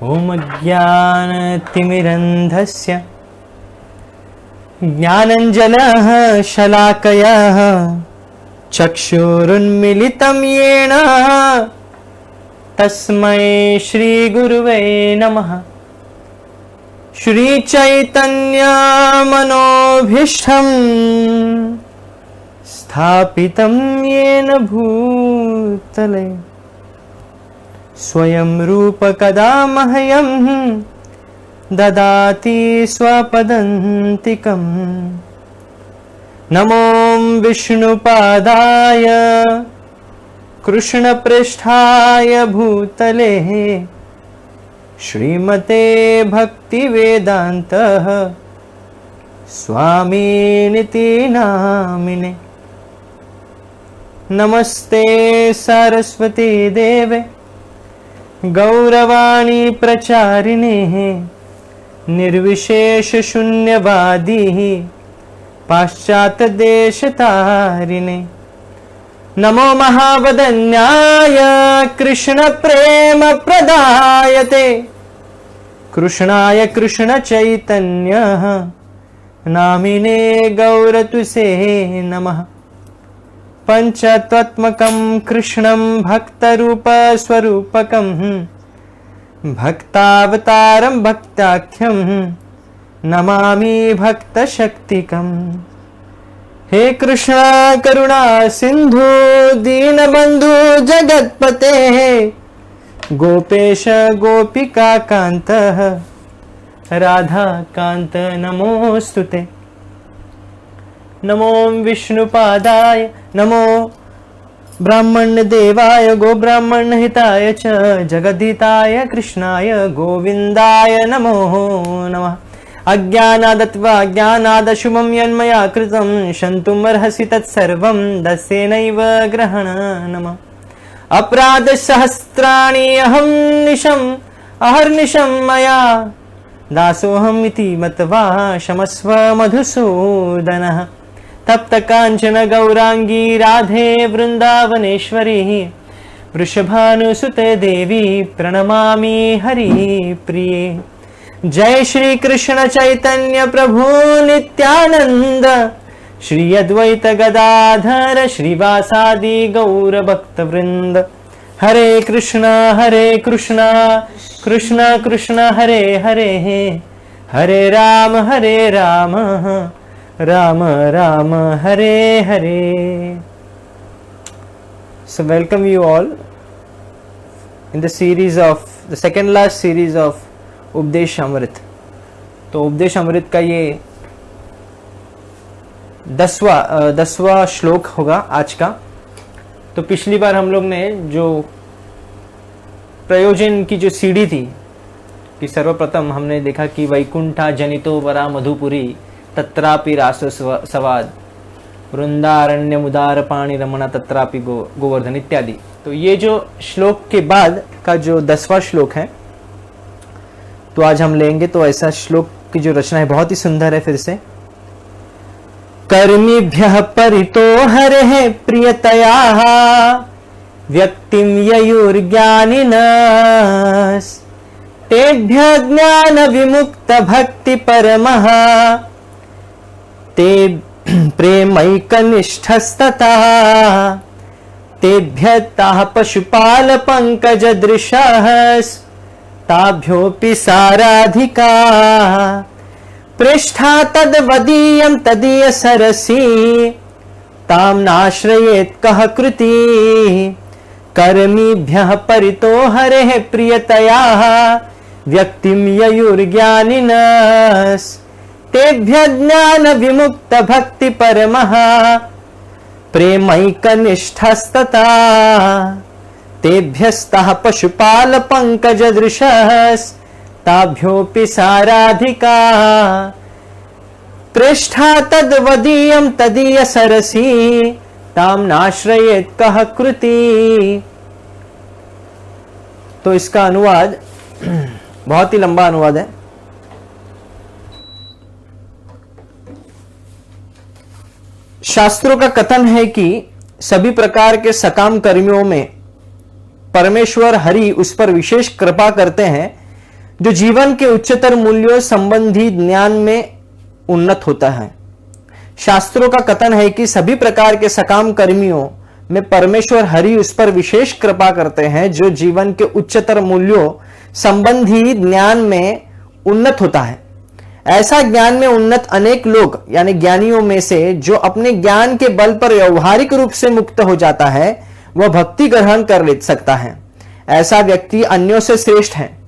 ओम ज्ञानतिमिरन्धस्य ज्ञानञ्जनः शलाकयः चक्षुरुन्मिलितं येन तस्मै श्रीगुरुवे नमः। श्रीचैतन्यमनोभीष्टं स्थापितं येन भूतले स्वयं रूप कदा मह्यं ददाति स्वपदान्तिकम्। नमो विष्णुपादाय कृष्णप्रेष्ठाय भूतले श्रीमते भक्तिवेदांत स्वामिनिति नामिने। नमस्ते सरस्वती देवे गौरवाणी प्रचारिणे निर्विशेष शून्यवादी पाश्चात्य देशतारिणे। नमो महावदन्याय कृष्ण प्रेम प्रदायते कृष्णाय कृष्ण चैतन्य नामिने गौरतुसे नमः। पंचतत्त्वकं कृष्णं भक्तरूप स्वरूपकं भक्तावतारं भक्ताख्यं नमामि भक्तशक्तिकम्। हे कृष्ण करुणा सिंधु दीनबंधु जगत्पते गोपेश गोपिका कांत राधा कांत नमोस्तुते। नमो विष्णुपादाय नमो ब्राह्मण देवाय गो ब्राह्मण हिताय च जगद्धिताय कृष्णाय गोविंदाय नमो नमः। अज्ञानादत्वा ज्ञानादशुभं यन्मया कृतं शन्तुमर्हसि तत्सर्वं दस्येनैव ग्रहण नमः। अपराधसहस्राणि अहं निशम् अहर्निशं मया दासोऽहम् इति मत्वा क्षमस्व मधुसूदनः। तप्त कांचन गौरांगी राधे वृंदावनेश्वरी वृषभानुसुते देवी प्रणमामि हरिप्रिये। जय श्री कृष्ण चैतन्य प्रभु नित्यानंद श्री अद्वैत गदाधर श्रीवासादि गौर भक्त वृंद। हरे Krishna Krishna Krishna Hare Hare Hare Ram Ram Ram Hare Hare. So welcome you all in the series of the second last series of उपदेश अमृत। तो उपदेश अमृत का ये 10वां श्लोक होगा आज का। तो पिछली बार हम लोग ने जो प्रयोजन की जो सीढ़ी थी कि सर्वप्रथम हमने देखा कि वैकुंठा जनितो वरा मधुपुरी तत्रापि रासो सवाद वृंदारण्य मुदार पाणी रमणा तत्रापि गोवर्धन इत्यादि। तो ये जो श्लोक के बाद का जो 10वां श्लोक है तो आज हम लेंगे। तो ऐसा श्लोक की जो रचना है बहुत ही सुंदर है। फिर से कर्मिभ्यः परितो हरेः प्रियतया व्यक्तिं ययुर्ज्ञानिनः तेभ्यः ज्ञान विमुक्त भक्ति परमः ते प्रेमैकनिष्ठस्तथा तेभ्यः ताः पशुपाल पंकज दृशः ताभ्योऽपि साराधिका पृष्ठा तद्वदीयं तदीय सरसी तां नाश्रयेत् कः कृति। कर्मिभ्यः परितो हरेः प्रियतया व्यक्तिं ययुर्ज्ञानिनः तेभ्यः ज्ञान विमुक्त भक्ति परमः प्रेमैकनिष्ठस्तथा तेभ्यस्ताः पशुपाल पंकज दृशः ताभ्योऽपि साराधिका पृष्ठा तद्वदीयं तदीय सरसी तां नाश्रयेत् कः कृति। तो इसका अनुवाद बहुत ही लंबा अनुवाद है। शास्त्रों का कथन है कि सभी प्रकार के सकाम कर्मियों में परमेश्वर हरि उस पर विशेष कृपा करते हैं जो जीवन के उच्चतर मूल्यों संबंधी ज्ञान में उन्नत होता है। शास्त्रों का कथन है कि सभी प्रकार के सकाम कर्मियों में परमेश्वर हरि उस पर विशेष कृपा करते हैं जो जीवन के उच्चतर मूल्यों संबंधी ज्ञान में उन्नत होता है। ऐसा ज्ञान में उन्नत अनेक लोग यानी ज्ञानियों में से जो अपने ज्ञान के बल पर व्यवहारिक रूप से मुक्त हो जाता है वह भक्ति ग्रहण कर ले सकता है। ऐसा व्यक्ति अन्यों से श्रेष्ठ है,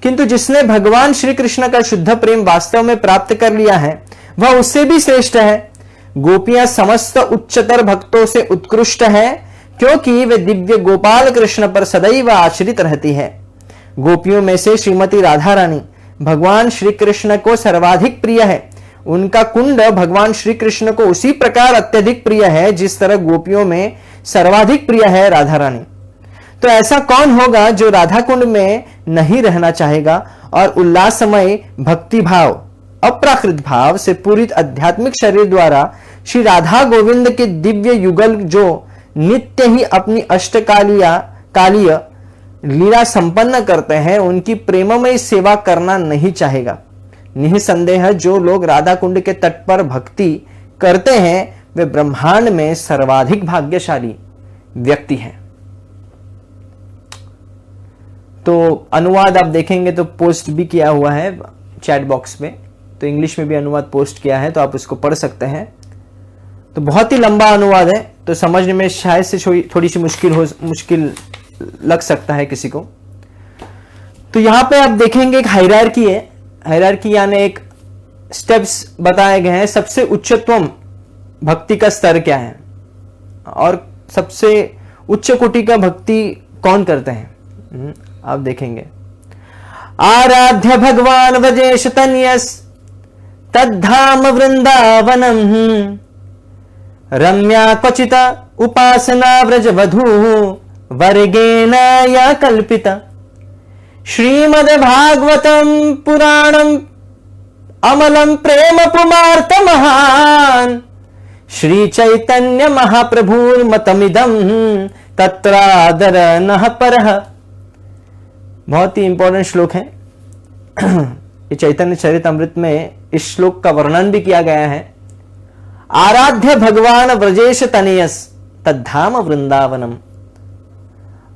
किंतु जिसने भगवान श्री कृष्ण का शुद्ध प्रेम वास्तव में प्राप्त कर लिया है वह उससे भी श्रेष्ठ है। गोपियां समस्त उच्चतर भक्तों से उत्कृष्ट है क्योंकि वे दिव्य गोपाल कृष्ण पर सदैव आश्रित रहती है। गोपियों में से श्रीमती राधा रानी भगवान श्री कृष्ण को सर्वाधिक प्रिय है। उनका कुंड भगवान श्री कृष्ण को उसी प्रकार अत्यधिक प्रिय है जिस तरह गोपियों में सर्वाधिक प्रिय है राधा रानी। तो ऐसा कौन होगा जो राधा कुंड में नहीं रहना चाहेगा और उल्लासमय भक्ति भाव अप्राकृत भाव से पूरित आध्यात्मिक शरीर द्वारा श्री राधा गोविंद के दिव्य युगल जो नित्य ही अपनी कालीय लीला संपन्न करते हैं उनकी प्रेममय सेवा करना नहीं चाहेगा। निसंदेह जो लोग राधा कुंड के तट पर भक्ति करते हैं वे ब्रह्मांड में सर्वाधिक भाग्यशाली व्यक्ति हैं। तो अनुवाद आप देखेंगे तो पोस्ट भी किया हुआ है चैट बॉक्स में, तो इंग्लिश में भी अनुवाद पोस्ट किया है तो आप उसको पढ़ सकते हैं। तो बहुत ही लंबा अनुवाद है तो समझने में शायद से थोड़ी सी मुश्किल लग सकता है किसी को। तो यहां पे आप देखेंगे एक हायरार्की है। हायरार्की यानी एक स्टेप्स बताए गए हैं। सबसे उच्चतम भक्ति का स्तर क्या है और सबसे उच्च कोटि का भक्ति कौन करते हैं आप देखेंगे। आराध्य भगवान व्रजेश तन्यस तद्धाम वृंदावनम रम्या क्वचित उपासना व्रज वधू वर्गेण या कल्पिता श्रीमद् भागवतम पुराणम अमलम प्रेम पुमार्थ महान श्री चैतन्य महाप्रभुर मतमिदम तत्रादर नः परः। बहुत ही इंपॉर्टेंट श्लोक है ये चैतन्य चरितमृत में इस श्लोक का वर्णन भी किया गया है। आराध्य भगवान व्रजेश तनयस तद्धाम वृंदावनम।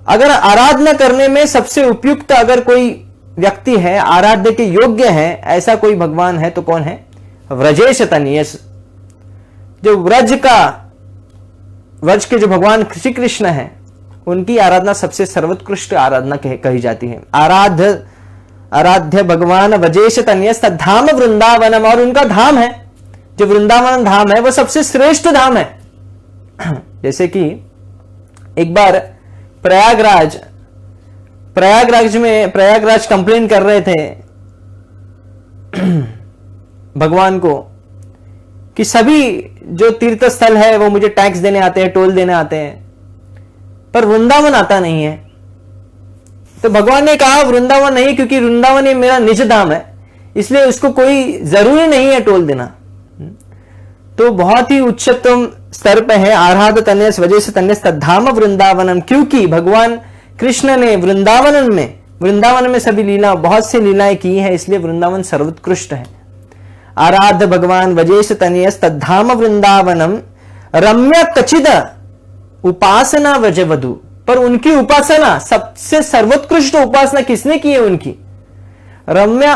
अगर आराधना करने में सबसे उपयुक्त अगर कोई व्यक्ति है, आराध्य के योग्य है, ऐसा कोई भगवान है तो कौन है? व्रजेश तनयस। जो व्रज के जो भगवान श्री कृष्ण है उनकी आराधना सबसे सर्वोत्कृष्ट आराधना कही जाती है। आराध्य भगवान व्रजेश तनयस तद्धाम वृंदावनम। और उनका धाम है जो वृंदावन धाम है वो सबसे श्रेष्ठ धाम है। जैसे कि एक बार प्रयागराज कंप्लेन कर रहे थे भगवान को कि सभी जो तीर्थ स्थल है वो मुझे टैक्स देने आते हैं, टोल देने आते हैं, पर वृंदावन आता नहीं है। तो भगवान ने कहा वृंदावन नहीं, क्योंकि वृंदावन ये मेरा निज धाम है, इसलिए उसको कोई जरूरी नहीं है टोल देना। तो बहुत ही उच्चतम स्तर पे है आराध तन्यस वजह से तन्यस तद्धाम वृंदावनम। क्योंकि भगवान कृष्ण ने वृंदावन में सभी बहुत सी लीलाएं की है, इसलिए वृंदावन सर्वोत्कृष्ट है। आराध भगवान वजेश तनयस तद्धाम वृंदावनम रम्य कचिद उपासना व्रजवधु। पर उनकी उपासना सबसे सर्वोत्कृष्ट उपासना किसने की है? उनकी रम्या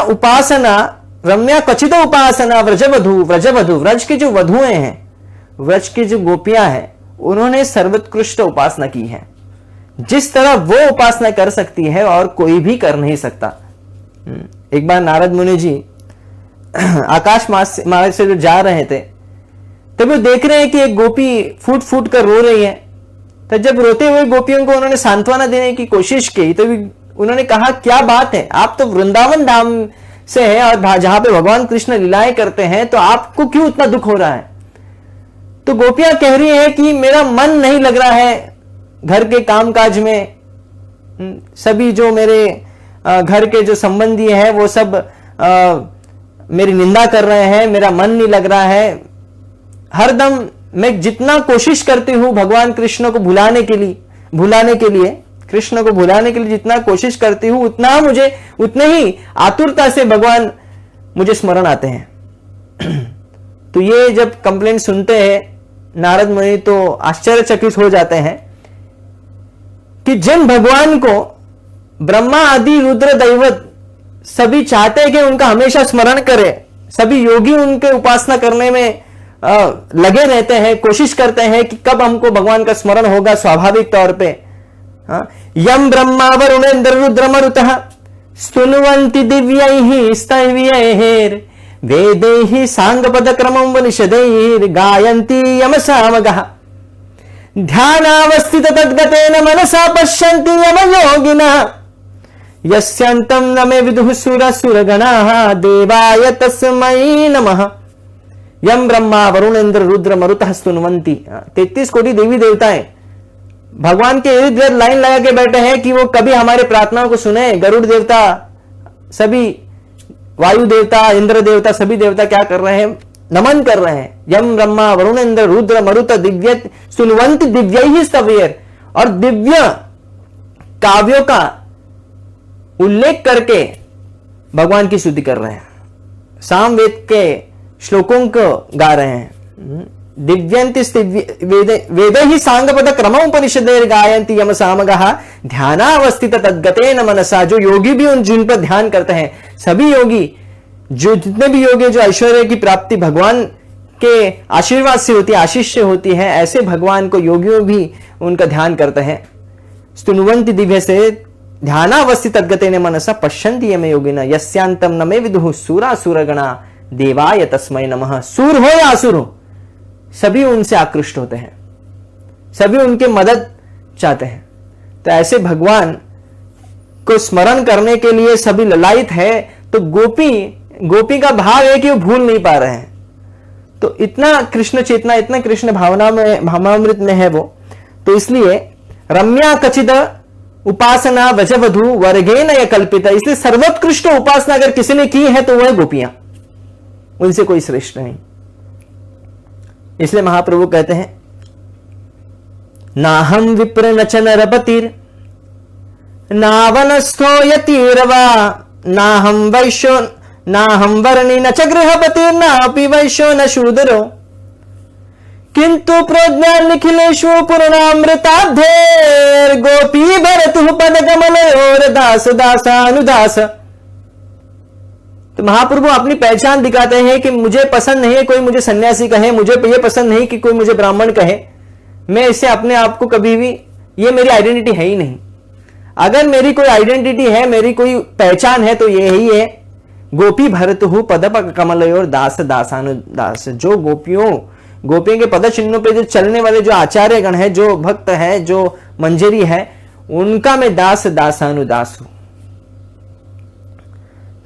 कचिद उपासना व्रजवधु। व्रज की जो वधुएं हैं, व्रज की जो गोपियां हैं, उन्होंने सर्वोत्कृष्ट उपासना की है। जिस तरह वो उपासना कर सकती है और कोई भी कर नहीं सकता। एक बार नारद मुनि जी आकाश मार्ग से जो जा रहे थे तब वो देख रहे हैं कि एक गोपी फूट फूट कर रो रही है। तो जब रोते हुए गोपियों को उन्होंने सांत्वना देने की कोशिश की तो उन्होंने कहा क्या बात है, आप तो वृंदावन धाम से हैं और जहां पे भगवान कृष्ण लीलाएं करते हैं, तो आपको क्यों इतना दुख हो रहा है? तो गोपियां कह रही हैं कि मेरा मन नहीं लग रहा है घर के कामकाज में, सभी जो मेरे घर के जो संबंधी हैं वो सब मेरी निंदा कर रहे हैं, मेरा मन नहीं लग रहा है। हरदम मैं जितना कोशिश करती हूं भगवान कृष्ण को भुलाने के लिए कृष्ण को भुलाने के लिए जितना कोशिश करती हूं उतना मुझे उतने ही आतुरता से भगवान मुझे स्मरण आते हैं। तो ये जब कंप्लेंट सुनते हैं नारद मुनि तो आश्चर्यचकित हो जाते हैं कि जिन भगवान को ब्रह्मा आदि रुद्र दैवत सभी चाहते हैं कि उनका हमेशा स्मरण करें, सभी योगी उनके उपासना करने में लगे रहते हैं, कोशिश करते हैं कि कब हमको भगवान का स्मरण होगा स्वाभाविक तौर पे। यम ब्रह्मा वरुणेन्द्र रुद्र मरुतः स्तुन्वन्ति दिव्यैः स्तैर्यैः वेदैः सांगपद क्रमं वनिषदैः गायन्ति यमसामगः ध्यानावस्थित तद्गतेन मनसा पश्यन्ति यमयोगिनः यस्यन्तं न मे विदुः सुरसुरगणाः देवाय तस्मै नमः। यम ब्रह्मा वरुणेन्द्र रुद्र मरुतः स्तुन्वन्ति, 33 कोटि देवी देवताएं भगवान के इर्द गिर्द लाइन लगा के बैठे हैं कि वो कभी हमारे प्रार्थनाओं को सुने। गरुड़ देवता, सभी वायु देवता, इंद्र देवता, सभी देवता क्या कर रहे हैं? नमन कर रहे हैं। यम ब्रह्मा वरुणेन्द्र रुद्र मरुत दिव्य स्तुन्वन्ति दिव्यैः स्तवैर्, और दिव्य काव्यों का उल्लेख करके भगवान की स्तुति कर रहे हैं, सामवेद के श्लोकों को गा रहे हैं। दिव्यंति वेदैः सांगपद क्रमोपनिषदैर् गायन्ति यम सामगः ध्यानावस्थित तद्गतेन मनसा। जो योगी भी उन जिन पर ध्यान करते हैं, सभी योगी जो जितने भी योगी जो ऐश्वर्य की प्राप्ति भगवान के आशीर्वाद से होती है, आशीष से होती है, ऐसे भगवान को योगियों भी उनका ध्यान करते हैं। स्तुन्वन्ति दिव्य से ध्यानावस्थित तद्गतेन मनसा पश्यन्ति यम योगिनः यस्यांतं न मे विदुः सुरासुरगणा देवाय तस्मै नमः। सूर हो या असुर हो, सभी उनसे आकृष्ट होते हैं, सभी उनके मदद चाहते हैं। तो ऐसे भगवान को स्मरण करने के लिए सभी ललायित है। तो गोपी का भाव है कि वो भूल नहीं पा रहे हैं। तो इतना कृष्ण चेतना, इतना कृष्ण भावना में, भावामृत में है वो। तो इसलिए रम्या कचिद उपासना वजवधु वर्गेन य कल्पिता, इसलिए सर्वोत्कृष्ट उपासना अगर किसी ने की है तो वह है गोपियां, उनसे कोई श्रेष्ठ नहीं। इसलिए महाप्रभु कहते हैं नाहम विप्र न च नरपतिर नावनस्थो यतिरवा नाहम वैश्यो नाहम वर्णि न च गृहपतिर नापि वैश्यो न शूद्रो किंतु प्रज्ञा निखिलेषु पूर्णामृताब्धेर गोपी भरतु पद कमलयोर दास दासानुदास। तो महाप्रभु अपनी पहचान दिखाते हैं कि मुझे पसंद नहीं है कोई मुझे सन्यासी कहे, मुझे ये पसंद नहीं कि कोई मुझे ब्राह्मण कहे। मैं इससे अपने आप को कभी भी, ये मेरी आइडेंटिटी है ही नहीं। अगर मेरी कोई आइडेंटिटी है, मेरी कोई पहचान है तो ये ही है गोपी भरतु पद कमलयोर दास दासानुदास। जो गोपियों के पद चिन्हों पे जो चलने वाले जो आचार्य गण है, जो भक्त है, जो मंजरी है, उनका मैं दास दासानुदास हूं।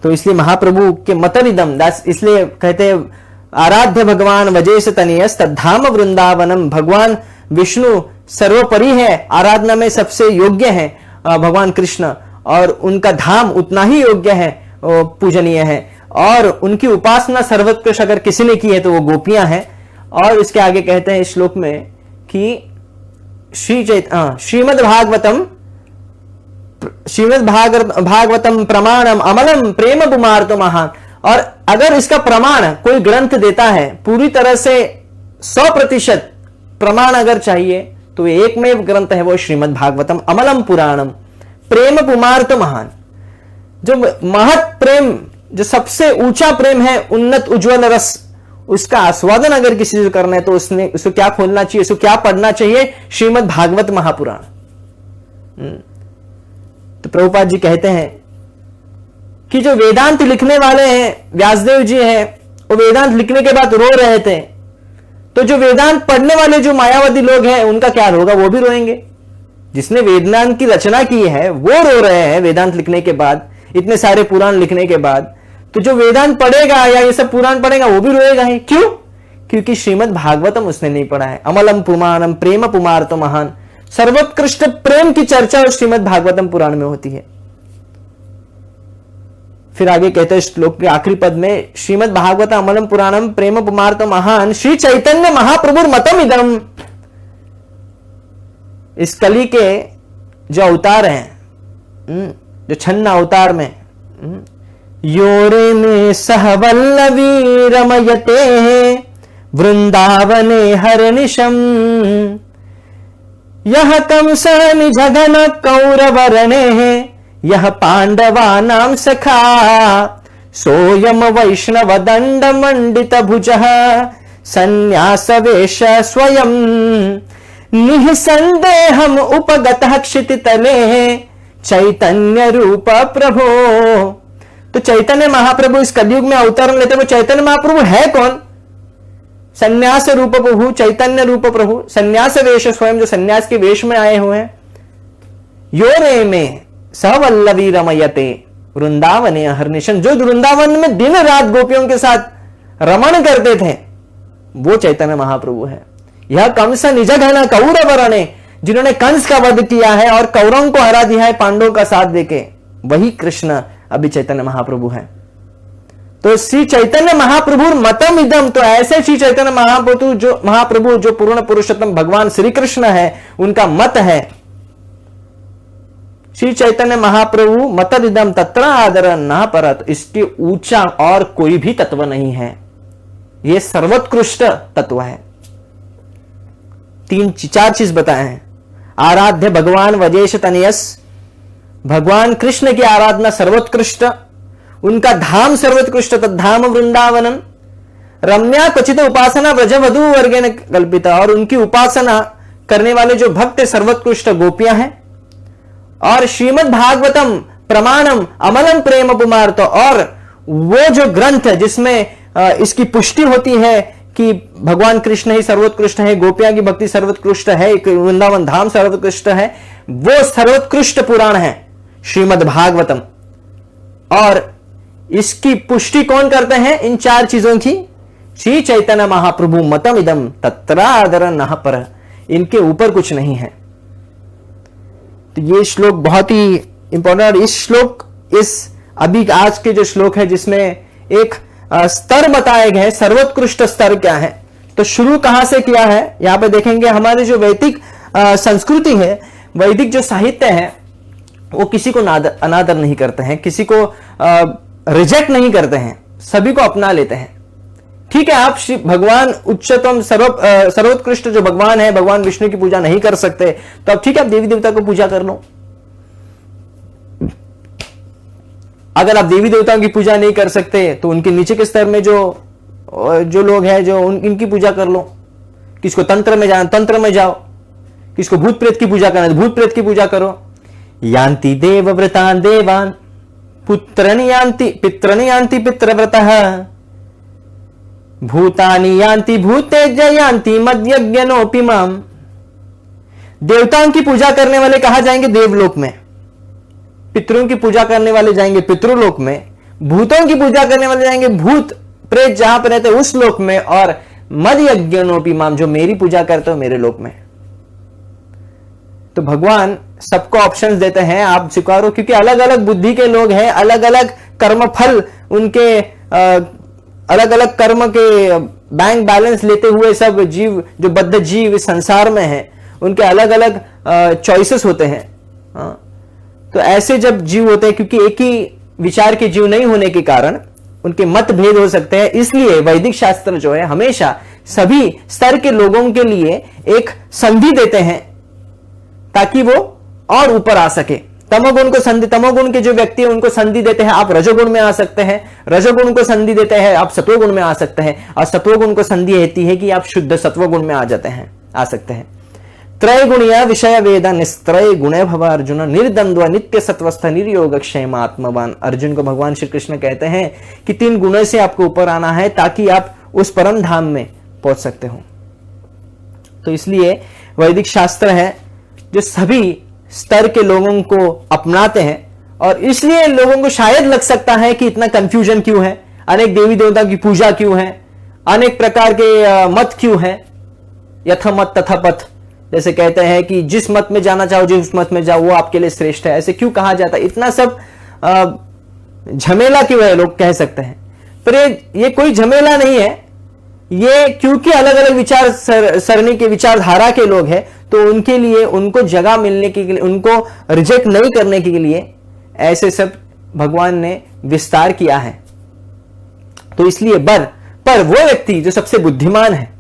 तो इसलिए महाप्रभु के मतरिदम दास, इसलिए कहते हैं आराध्य भगवान वजेश तनियस तद्धाम वृंदावनम। भगवान विष्णु सर्वोपरि है, आराधना में सबसे योग्य है भगवान कृष्ण, और उनका धाम उतना ही योग्य है, पूजनीय है, और उनकी उपासना सर्वोत्कृष्ट अगर किसी ने की है तो वो गोपियां हैं। और इसके आगे कहते हैं इस श्लोक में कि श्रीमद् भागवतम प्रमाणम अमलम प्रेम पुमार तो महान। और अगर इसका प्रमाण कोई ग्रंथ देता है, पूरी तरह से 100% प्रमाण अगर चाहिए तो एकमेव ग्रंथ है वो श्रीमद् भागवतम अमलम पुराणम प्रेम पुमार तो महान। जो महत प्रेम, जो सबसे ऊंचा प्रेम है, उन्नत उज्ज्वल रस, उसका आस्वादन अगर किसी से करना है तो उसको क्या खोलना चाहिए, उसको क्या पढ़ना चाहिए? श्रीमद् भागवत महापुराण। तो प्रभुपाद जी कहते हैं कि जो वेदांत लिखने वाले हैं, व्यासदेव जी हैं, वो वेदांत लिखने के बाद रो रहे थे, तो जो वेदांत पढ़ने वाले जो मायावादी लोग हैं उनका क्या होगा? वो भी रोएंगे। जिसने वेदांत की रचना की है वो रो रहे हैं वेदांत लिखने के बाद, इतने सारे पुराण लिखने के बाद, तो जो वेदांत पढ़ेगा या ये सब पुराण पढ़ेगा वो भी रोएगा ही। क्यों? क्योंकि श्रीमद् भागवतम उसने नहीं पढ़ा है। अमलम पुमानम प्रेम पुमार तो महान, सर्वोत्कृष्ट प्रेम की चर्चा उस श्रीमद् भागवतम पुराण में होती है। फिर आगे कहते हैं श्लोक के आखिरी पद में श्रीमद् भागवत अमलम पुराणम प्रेम पुमार तो महान श्री चैतन्य महाप्रभुर मतम इदम। इस कली के जो अवतार हैं, जो छन्न अवतार में, योरे में सहवल्लवी रमयते वृंदावने हरनिशम, यह कंस निजघन कौरवरणे यह पांडवानां सखा, सोयम वैष्णव दंड मंडित भुजः संन्यास वेश स्वयं, निःसंदेहम उपगतः क्षितितले चैतन्य रूप प्रभो। तो चैतन्य महाप्रभु इस कलयुग में अवतरण लेते, वो चैतन्य महाप्रभु है कौन? संन्यास रूप प्रभु, चैतन्य रूप प्रभु, संन्यास वेश स्वयं, जो संन्यास के वेश में आए हुए हैं। योरे में सवल्लवी रमयते वृंदावने हरनिशम, जो वृंदावन में दिन रात गोपियों के साथ रमण करते थे, वो चैतन्य महाप्रभु है। यह कंस निजघन कौरवरणे, जिन्होंने कंस का वध किया है और कौरवों को हरा दिया है पांडवों का साथ देके, वही कृष्ण अभी चैतन्य महाप्रभु है। तो श्री चैतन्य महाप्रभु मतम इदम, तो ऐसे श्री चैतन्य महाप्रभु जो पूर्ण पुरुषोत्तम भगवान श्री कृष्ण है, उनका मत है। श्री चैतन्य महाप्रभु मतदिदम तत्र आदर न परत, इसके ऊंचा और कोई भी तत्व नहीं है, यह सर्वोत्कृष्ट तत्व है। 3-4 चीज बताए हैं। आराध्य भगवान वजेश तनयस, भगवान कृष्ण की आराधना सर्वोत्कृष्ट, उनका धाम सर्वोत्कृष्ट, तद्धाम वृंदावनम, रम्या क्वचित उपासना व्रजवधू वर्गेन कल्पिता, और उनकी उपासना करने वाले जो भक्त सर्वोत्कृष्ट गोपियां हैं। और श्रीमद् भागवतम प्रमाणम अमलम प्रेम पुमार्थ, और वो जो ग्रंथ है जिसमें इसकी पुष्टि होती है कि भगवान कृष्ण ही सर्वोत्कृष्ट है, गोपियां की भक्ति सर्वोत्कृष्ट है, वृंदावन धाम सर्वोत्कृष्ट है, वो सर्वोत्कृष्ट पुराण है श्रीमद् भागवतम। और इसकी पुष्टि कौन करते हैं? इन 4 चीजों की, श्री चैतन्य महाप्रभु मतम इदम तत्रा आदर नह पर, इनके ऊपर कुछ नहीं है। तो ये श्लोक बहुत ही इंपॉर्टेंट, और इस श्लोक, इस अभी आज के जो श्लोक है जिसमें एक स्तर बताए गए, सर्वोत्कृष्ट स्तर क्या है। तो शुरू कहां से किया है यहां पे देखेंगे। हमारे जो वैदिक संस्कृति है, वैदिक जो साहित्य है, वो किसी को अनादर नहीं करते हैं, किसी को रिजेक्ट नहीं करते हैं, सभी को अपना लेते हैं। ठीक है, आप भगवान उच्चतम सर्वोत्कृष्ट जो भगवान है, भगवान विष्णु की पूजा नहीं कर सकते, तो अब ठीक है, आप देवी देवता को पूजा कर लो। अगर आप देवी देवताओं की पूजा नहीं कर सकते, तो उनके नीचे के स्तर में जो लोग हैं, जो इनकी पूजा कर लो। किसको तंत्र में जाना, तंत्र में जाओ। किसको भूत प्रेत की पूजा करना, भूत प्रेत की पूजा करो। यान्ति देवव्रतान् देवान् पुत्रन यान्ति पितृन यान्ति पितृव्रतः, भूतानि यान्ति भूतेज यान्ति मद्यज्ञनोऽपि माम्। देवताओं की पूजा करने वाले कहा जाएंगे देवलोक में, पितरों की पूजा करने वाले जाएंगे पितृलोक में, भूतों की पूजा करने वाले जाएंगे भूत प्रेत जहां पर रहते उस लोक में, और मद्यज्ञनोऽपि माम्, जो मेरी पूजा करते हो मेरे लोक में। तो भगवान सबको ऑप्शंस देते हैं, आप स्वीकारो, क्योंकि अलग अलग बुद्धि के लोग हैं, अलग अलग कर्म फल, उनके अलग अलग कर्म के बैंक बैलेंस लेते हुए सब जीव, जो बद्ध जीव इस संसार में है, उनके अलग अलग चॉइसेस होते हैं। तो ऐसे जब जीव होते हैं, क्योंकि एक ही विचार के जीव नहीं होने के कारण उनके मत भेद हो सकते हैं, इसलिए वैदिक शास्त्र जो है हमेशा सभी स्तर के लोगों के लिए एक संधि देते हैं ताकि वो और ऊपर आ सके। तमोगुण को संधि, तमोगुण के जो व्यक्ति है उनको संधि देते हैं, आप रजोगुण में आ सकते हैं, रजोगुण को संधि देते हैं, आप सत्वगुण में आ सकते हैं, और सत्वगुण को संधि रहती है कि आप शुद्ध सत्वगुण में आ सकते हैं। त्रय गुणिया विषय वेद निस्त्रय गुणे भव अर्जुन, निर्द्वंद्व नित्य सत्वस्थ निर्योग क्षेम आत्मवान। अर्जुन को भगवान श्री कृष्ण कहते हैं कि 3 गुणों से आपको ऊपर आना है ताकि आप उस परम धाम में पहुंच सकते हो। तो इसलिए वैदिक शास्त्र है जो सभी स्तर के लोगों को अपनाते हैं, और इसलिए लोगों को शायद लग सकता है कि इतना कंफ्यूजन क्यों है, अनेक देवी देवता की पूजा क्यों है, अनेक प्रकार के मत क्यों है, यथा मत तथा पथ, जैसे कहते हैं कि जिस मत में जाना चाहो, जिस मत में जाओ वो आपके लिए श्रेष्ठ है, ऐसे क्यों कहा जाता है, इतना सब झमेला क्यों है, लोग कह सकते हैं। पर ये कोई झमेला नहीं है, ये क्योंकि अलग अलग विचार सरणी के विचारधारा के लोग हैं, तो उनके लिए उनको जगह मिलने के लिए, उनको रिजेक्ट नहीं करने के लिए ऐसे सब भगवान ने विस्तार किया है। तो इसलिए पर वो व्यक्ति जो सबसे बुद्धिमान है,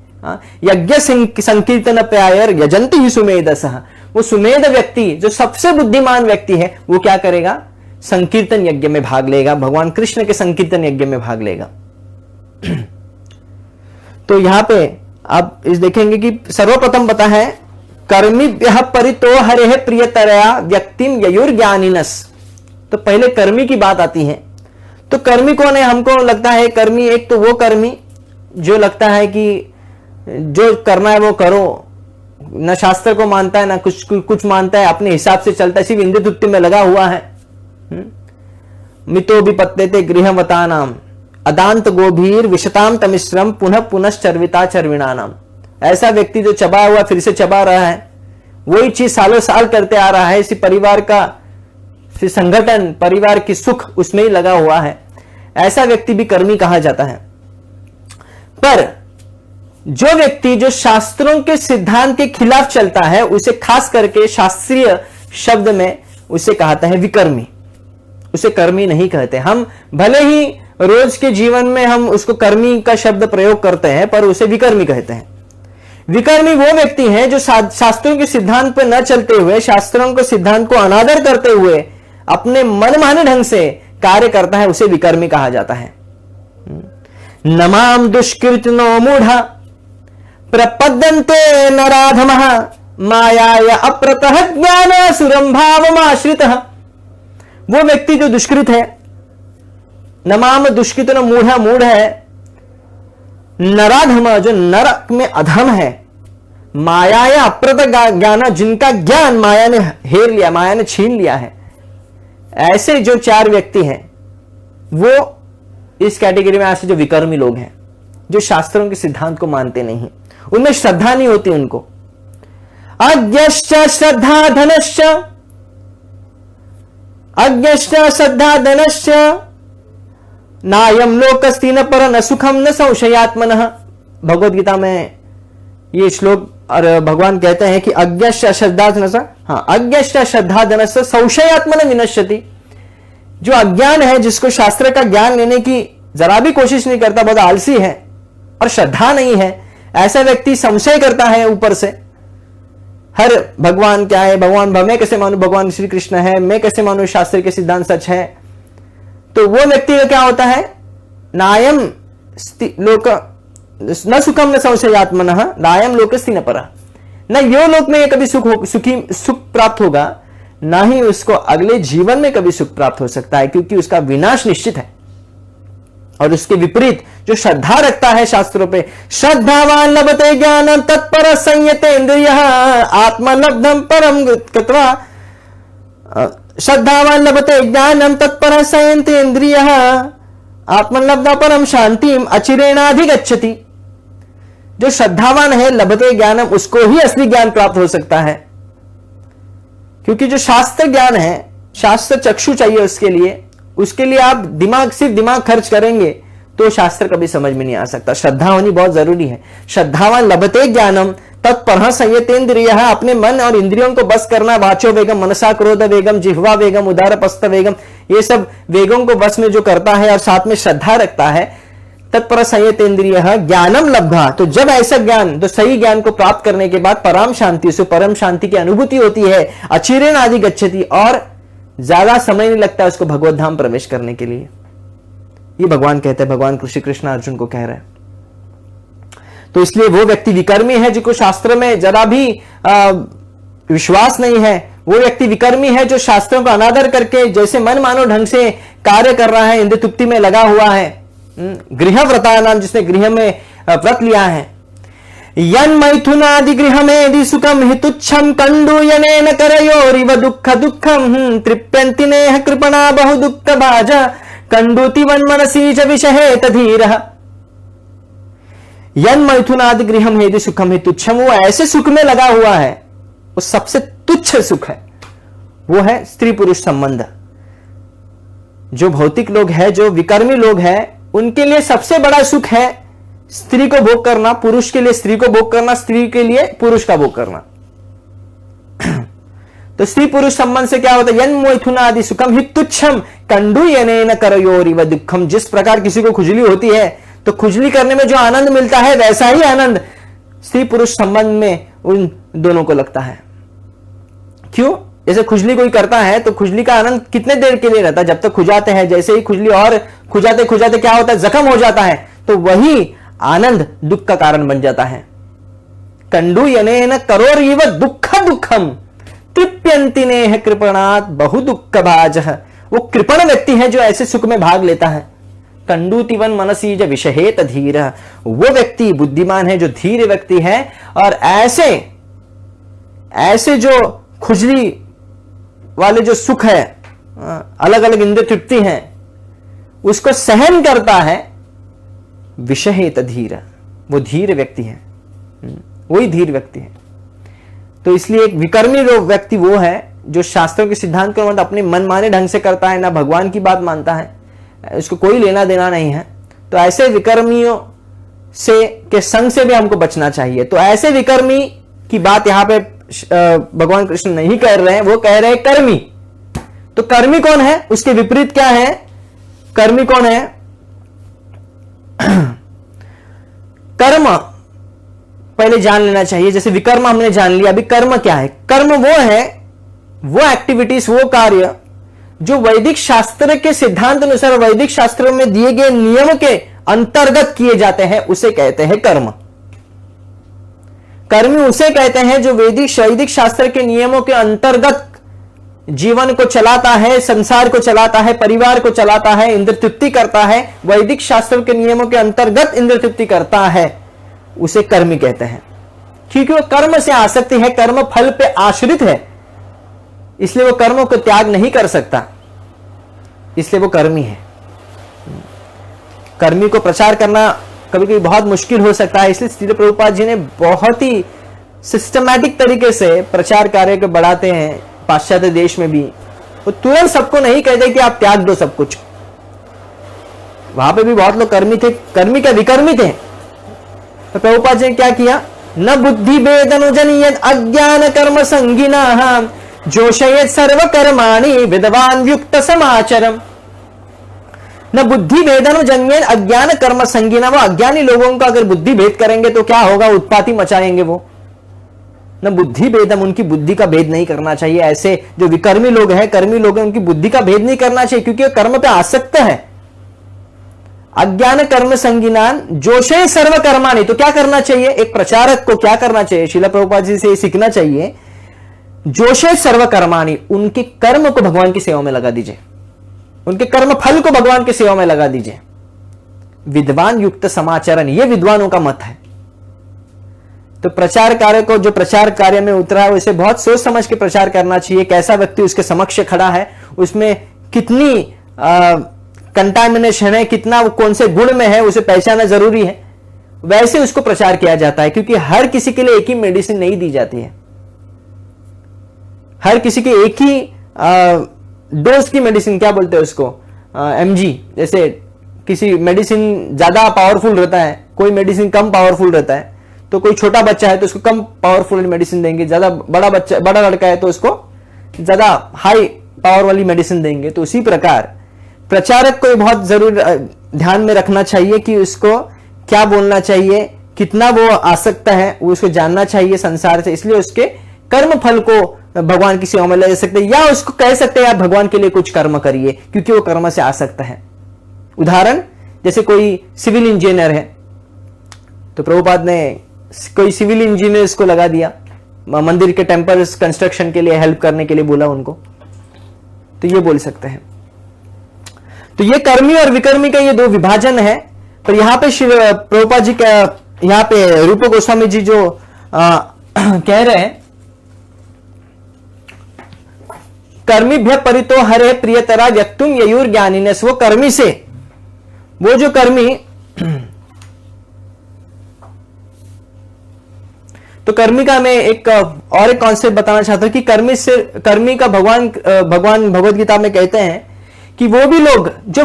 यज्ञ संकीर्तन प्रायर यजंती ही सुमेधसः, वो सुमेध व्यक्ति जो सबसे बुद्धिमान व्यक्ति है, वो क्या करेगा? संकीर्तन यज्ञ में भाग लेगा, भगवान कृष्ण के संकीर्तन यज्ञ में भाग लेगा। तो यहां पे आप इस देखेंगे कि सर्वप्रथम पता है कर्मिभ्यः परितो हरेः प्रियतरया व्यक्तिम ययुर्ज्ञानिनस्। तो पहले कर्मी की बात आती है। तो कर्मी कौन है? हमको लगता है कर्मी एक तो वो कर्मी जो लगता है कि जो करना है वो करो, न शास्त्र को मानता है, ना कुछ मानता है, अपने हिसाब से चलता है, सिर्फ इंद्रिय तृप्ति में लगा हुआ है। मितो भी पत्ते गृहवता नाम अदांत गोभीर विशताम तमिश्रम पुनः पुनश्चर्विता चर्विणा नाम। ऐसा व्यक्ति जो चबा हुआ फिर से चबा रहा है, वही चीज सालों साल करते आ रहा है, इसी परिवार का संगठन, परिवार की सुख उसमें ही लगा हुआ है, ऐसा व्यक्ति भी कर्मी कहा जाता है। पर जो व्यक्ति जो शास्त्रों के सिद्धांत के खिलाफ चलता है, उसे खास करके शास्त्रीय शब्द में उसे कहता है विकर्मी। उसे कर्मी नहीं कहते। हम भले ही रोज के जीवन में हम उसको कर्मी का शब्द प्रयोग करते हैं, पर उसे विकर्मी कहते हैं। विकर्मी वो व्यक्ति है जो शास्त्रों के सिद्धांत पर न चलते हुए, शास्त्रों के सिद्धांत को अनादर करते हुए अपने मनमाने ढंग से कार्य करता है, उसे विकर्मी कहा जाता है। नमाम दुष्कृतनो मूढ़ा प्रपद्यन्ते नराधमः मायाया अप्रतः ज्ञानासुरं भावमाश्रितः। वो व्यक्ति जो दुष्कृत है, नमाम दुष्कृतनो मूढ़ा, मूढ़ है, नराधम जो नरक में अधम है, मायाया अप्रत ज्ञान जिनका ज्ञान माया ने हेर लिया, माया ने छीन लिया है, ऐसे जो चार व्यक्ति हैं वो इस कैटेगरी में ऐसे जो विकर्मी लोग हैं, जो शास्त्रों के सिद्धांत को मानते नहीं, उनमें श्रद्धा नहीं होती उनको। अज्ञश्च श्रद्धा धनश्च, अज्ञश्च श्रद्धा धनश्च नायम लोकस्ति न पर न सुखम न संशयात्मनः। भगवद गीता में ये श्लोक और भगवान कहते हैं कि अज्ञश्च श्रद्धा धनश्च, अज्ञश्च श्रद्धा धनश्च संशयात्मन विनश्यति। जो अज्ञान है, जिसको शास्त्र का ज्ञान लेने की जरा भी कोशिश नहीं करता, बहुत आलसी है और श्रद्धा नहीं है, ऐसा व्यक्ति संशय करता है ऊपर से। हर भगवान क्या है, भगवान मैं कैसे मानूं भगवान श्री कृष्ण है, मैं कैसे मानूं शास्त्र के सिद्धांत सच है। तो वो व्यक्ति का क्या होता है? नायम लोक न सुखम न संशयात्मनः नायम लोकस्ति न परः। न यो लोक में कभी सुख प्राप्त होगा, ना ही उसको अगले जीवन में कभी सुख प्राप्त हो सकता है, क्योंकि उसका विनाश निश्चित है। और उसके विपरीत जो श्रद्धा रखता है शास्त्रों पे, श्रद्धावान लभते ज्ञानम तत्पर संयते इंद्रियः आत्मलब्धम परम कृत्वा, श्रद्धावान लभते ज्ञानम तत्पर संयते इंद्रियः आत्मलब्धा परम शांतिम अचिरेणाधिगच्छति। जो श्रद्धावान है, लभते ज्ञानम, उसको ही असली ज्ञान प्राप्त हो सकता है, क्योंकि जो शास्त्र ज्ञान है, शास्त्र चक्षु चाहिए उसके लिए आप सिर्फ दिमाग खर्च करेंगे तो शास्त्र कभी समझ में नहीं आ सकता। श्रद्धा होनी बहुत जरूरी है। श्रद्धावान लभते ज्ञानम तत्पर संयतेन्द्रियः, अपने मन और इंद्रियों को बस करना, वाचो वेगम मनसा क्रोध वेगम जिह्वा वेगम उदारपस्थ वेगम, ये सब वेगों को बस में जो करता है और साथ में श्रद्धा रखता है, तत्पर संयतेन्द्रियः ज्ञानम लब्धा। तो जब ऐसा ज्ञान, तो सही ज्ञान को प्राप्त करने के बाद पराम शांति, उसे परम शांति की अनुभूति होती है, अचिरेण आदि गच्छति, और ज्यादा समय नहीं लगता उसको भगवत धाम प्रवेश करने के लिए। ये भगवान कहते हैं, भगवान श्री कृष्ण अर्जुन को कह रहे हैं। तो इसलिए वो व्यक्ति विकर्मी है जिसको शास्त्र में जरा भी विश्वास नहीं है। वो व्यक्ति विकर्मी है जो शास्त्रों का अनादर करके जैसे मन मानो ढंग से कार्य कर रहा है, इंद्रिय तृप्ति में लगा हुआ है। गृह व्रता नाम, जिसने गृह में व्रत लिया है। यन मैथुनादि गृह में सुखम हि तुच्छम कंडूयनेन करयोरिव दुःख दुःखम तृप्यन्ति नेह कृपणा बहु दुःख भाज कंडूति वन्मनसी च विषहेत धीरः। यन मैथुनादि गृहम हेदि सुखम हि तुच्छम, वो ऐसे सुख में लगा हुआ है, वो सबसे तुच्छ सुख है, वो है स्त्री पुरुष संबंध। जो भौतिक लोग हैं, जो विकर्मी लोग हैं, उनके लिए सबसे बड़ा सुख है स्त्री को भोग करना, पुरुष के लिए स्त्री को भोग करना, स्त्री के लिए पुरुष का भोग करना। तो स्त्री पुरुष संबंध से क्या होता है? यन मैथुनादि सुखम हि तुच्छम कंडू यनेन करयोरिव दुखम। जिस प्रकार किसी को खुजली होती है तो खुजली करने में जो आनंद मिलता है वैसा ही आनंद स्त्री पुरुष संबंध में उन दोनों को लगता है। क्यों? जैसे खुजली कोई करता है तो खुजली का आनंद कितने देर के लिए रहता है? जब तक खुजाते हैं। जैसे ही खुजली और खुजाते खुजाते क्या होता है? जख्म हो जाता है। तो वही आनंद दुख का कारण बन जाता है। कंडू यनेन करोरिव दुख दुखम तृप्यंति नेह कृपणात् बहु दुख भाजः। वो कृपण व्यक्ति है जो ऐसे सुख में भाग लेता है। कंडूतिवन मनसी ज विषहेत धीर। वो व्यक्ति बुद्धिमान है जो धीर व्यक्ति है और ऐसे जो खुजली वाले जो सुख है, अलग अलग इंद्रिय तृप्ति है, उसको सहन करता है। विषहेत धीर, वो धीर व्यक्ति है, वही धीर व्यक्ति है। तो इसलिए एक विकर्मी व्यक्ति वो है जो शास्त्रों के सिद्धांत को अपने मनमाने ढंग से करता है, ना भगवान की बात मानता है, उसको कोई लेना देना नहीं है। तो ऐसे विकर्मियों से के संग से भी हमको बचना चाहिए। तो ऐसे विकर्मी की बात यहां पे भगवान कृष्ण नहीं कर रहे हैं, वो कह रहे हैं कर्मी। तो कर्मी कौन है? उसके विपरीत क्या है? कर्मी कौन है? कर्म पहले जान लेना चाहिए। जैसे विकर्म हमने जान लिया, अभी कर्म क्या है? कर्म वो है, वो एक्टिविटीज, वो कार्य जो वैदिक शास्त्र के सिद्धांत अनुसार वैदिक शास्त्रों में दिए गए नियम के अंतर्गत किए जाते हैं, उसे कहते हैं कर्म। कर्मी उसे कहते हैं जो वैदिक शास्त्र के नियमों के अंतर्गत जीवन को चलाता है, संसार को चलाता है, परिवार को चलाता है, इंद्र तृप्ति करता है, वैदिक शास्त्र के नियमों के अंतर्गत इंद्र तृप्ति करता है, उसे कर्मी कहते हैं। क्योंकि वो कर्म से आसक्ति है, कर्म फल पे आश्रित है, इसलिए वो कर्मों को त्याग नहीं कर सकता, इसलिए वो कर्मी है। कर्मी को प्रचार करना कभी कभी बहुत मुश्किल हो सकता है, इसलिए श्रील प्रभुपाद जी ने बहुत ही सिस्टमैटिक तरीके से प्रचार कार्य को बढ़ाते हैं। पाश्चात्य देश में भी वो तुरंत सबको नहीं कहते कि आप त्याग दो सब कुछ। वहां पे भी बहुत लोग कर्मी थे, कर्मी क्या विकर्मी थे। तो प्रभुपाद जी ने क्या किया? न बुद्धि भेदनुजनियत अज्ञान कर्म संगिना जोशयेत सर्व कर्माणि विद्वान युक्त समाचरम। न बुद्धि भेदनुजन्येन अज्ञान कर्म संगिना। वो अज्ञानी लोगों का अगर बुद्धि भेद करेंगे तो क्या होगा? उत्पाती मचाएंगे वो। न बुद्धि भेदम, उनकी बुद्धि का भेद नहीं करना चाहिए। ऐसे जो विकर्मी लोग हैं, कर्मी लोग हैं, उनकी बुद्धि का भेद नहीं करना चाहिए, क्योंकि वो कर्म पे आसक्त है। अज्ञान कर्म संगिनान जोशे सर्व कर्माणि। तो क्या करना चाहिए? एक प्रचारक को क्या करना चाहिए? श्रील प्रभुपाद जी से सीखना चाहिए। जोशे सर्व कर्माणि, उनके कर्म को भगवान की सेवा में लगा दीजिए, उनके कर्म फल को भगवान की सेवा में लगा दीजिए। विद्वान युक्त समाचरण, यह विद्वानों का मत है। तो प्रचार कार्य को, जो प्रचार कार्य में उतरा है, उसे बहुत सोच समझ के प्रचार करना चाहिए। कैसा व्यक्ति उसके समक्ष खड़ा है, उसमें कितनी कंटामिनेशन है, कितना वो कौन से गुण में है, उसे पहचानना जरूरी है। वैसे उसको प्रचार किया जाता है, क्योंकि हर किसी के लिए एक ही मेडिसिन नहीं दी जाती है। हर किसी की एक ही डोज की मेडिसिन, क्या बोलते हैं उसको, एमजी। जैसे किसी मेडिसिन ज्यादा पावरफुल रहता है, कोई मेडिसिन कम पावरफुल रहता है। तो कोई छोटा बच्चा है तो उसको कम पावरफुल मेडिसिन देंगे, ज्यादा बड़ा लड़का है तो उसको ज्यादा हाई पावर वाली मेडिसिन देंगे। तो उसी प्रकार प्रचारक को बहुत जरूर ध्यान में रखना चाहिए कि उसको क्या बोलना चाहिए, कितना वो आसक्त है, वो उसको जानना चाहिए संसार से। इसलिए उसके कर्म फल को भगवान की सेवा में ले सकते हैं, या उसको कह सकते हैं आप भगवान के लिए कुछ कर्म करिए, क्योंकि वो कर्म से आसक्त है। उदाहरण, जैसे कोई सिविल इंजीनियर है, तो प्रभुपाद ने कोई सिविल इंजीनियर्स को लगा दिया, मंदिर के टेम्पल्स कंस्ट्रक्शन के लिए हेल्प करने के लिए बोला उनको, तो ये बोल सकते हैं। तो ये कर्मी और विकर्मी का ये दो विभाजन है। पर यहां पे श्री प्रभुपाद जी का, यहां पे रूप गोस्वामी जी जो कह रहे हैं, कर्मीभ्य परितो हरे प्रियतरा व्यक्तुम ययुर ज्ञानिनस। वो कर्मी से, वो जो कर्मी, तो कर्मी का मैं एक और एक कॉन्सेप्ट बताना चाहता हूं कि कर्मी का भगवान भगवद गीता में कहते हैं कि वो भी लोग जो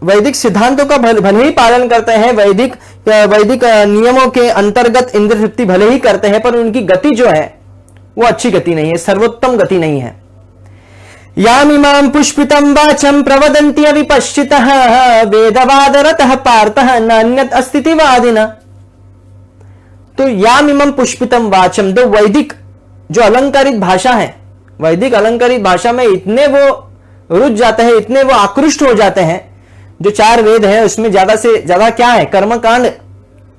वैदिक सिद्धांतों का भले ही पालन करते हैं, वैदिक नियमों के अंतर्गत इंद्र तृप्ति भले ही करते हैं, पर उनकी गति जो है वो अच्छी गति नहीं है, सर्वोत्तम गति नहीं है। यामिमां पुष्पितं वाचं प्रवदन्ति अविपश्चितः वेदवादरतः पार्थः नान्यत् अस्तितिवादिना। तो यामिमां पुष्पितं वाचं, दो वैदिक जो अलंकारित भाषा है, वैदिक अलंकारित भाषा में इतने वो रुच जाते हैं, इतने वो आकृष्ट हो जाते हैं। जो 4 वेद है उसमें ज्यादा से ज्यादा क्या है, कर्मकांड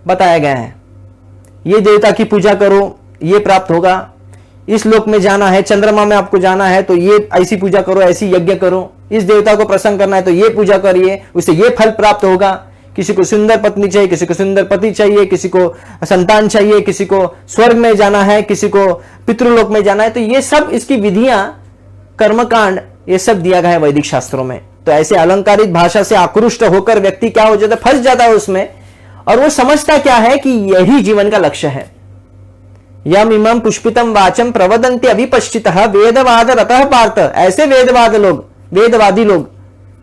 बताया गया है। ये देवता की पूजा करो, ये प्राप्त होगा, इस लोक में जाना है, चंद्रमा में आपको जाना है तो ये ऐसी पूजा करो, ऐसी यज्ञ करो, इस देवता को प्रसन्न करना है तो ये पूजा करिए, उससे ये फल प्राप्त होगा। किसी को सुंदर पत्नी चाहिए, किसी को सुंदर पति चाहिए, किसी को संतान चाहिए, किसी को स्वर्ग में जाना है, किसी को पितृलोक में जाना है। तो ये सब इसकी विधियां, कर्मकांड, ये सब दिया गया है वैदिक शास्त्रों में। तो ऐसे अलंकारित भाषा से आकृष्ट होकर व्यक्ति क्या हो जाता है, फंस जाता है उसमें, और वो समझता क्या है कि यही जीवन का लक्ष्य है। यमिमं पुष्पितं वाचं प्रवदन्ति अविपश्चितः वेदवाद रतः पार्थ। ऐसे वेदवादी लोग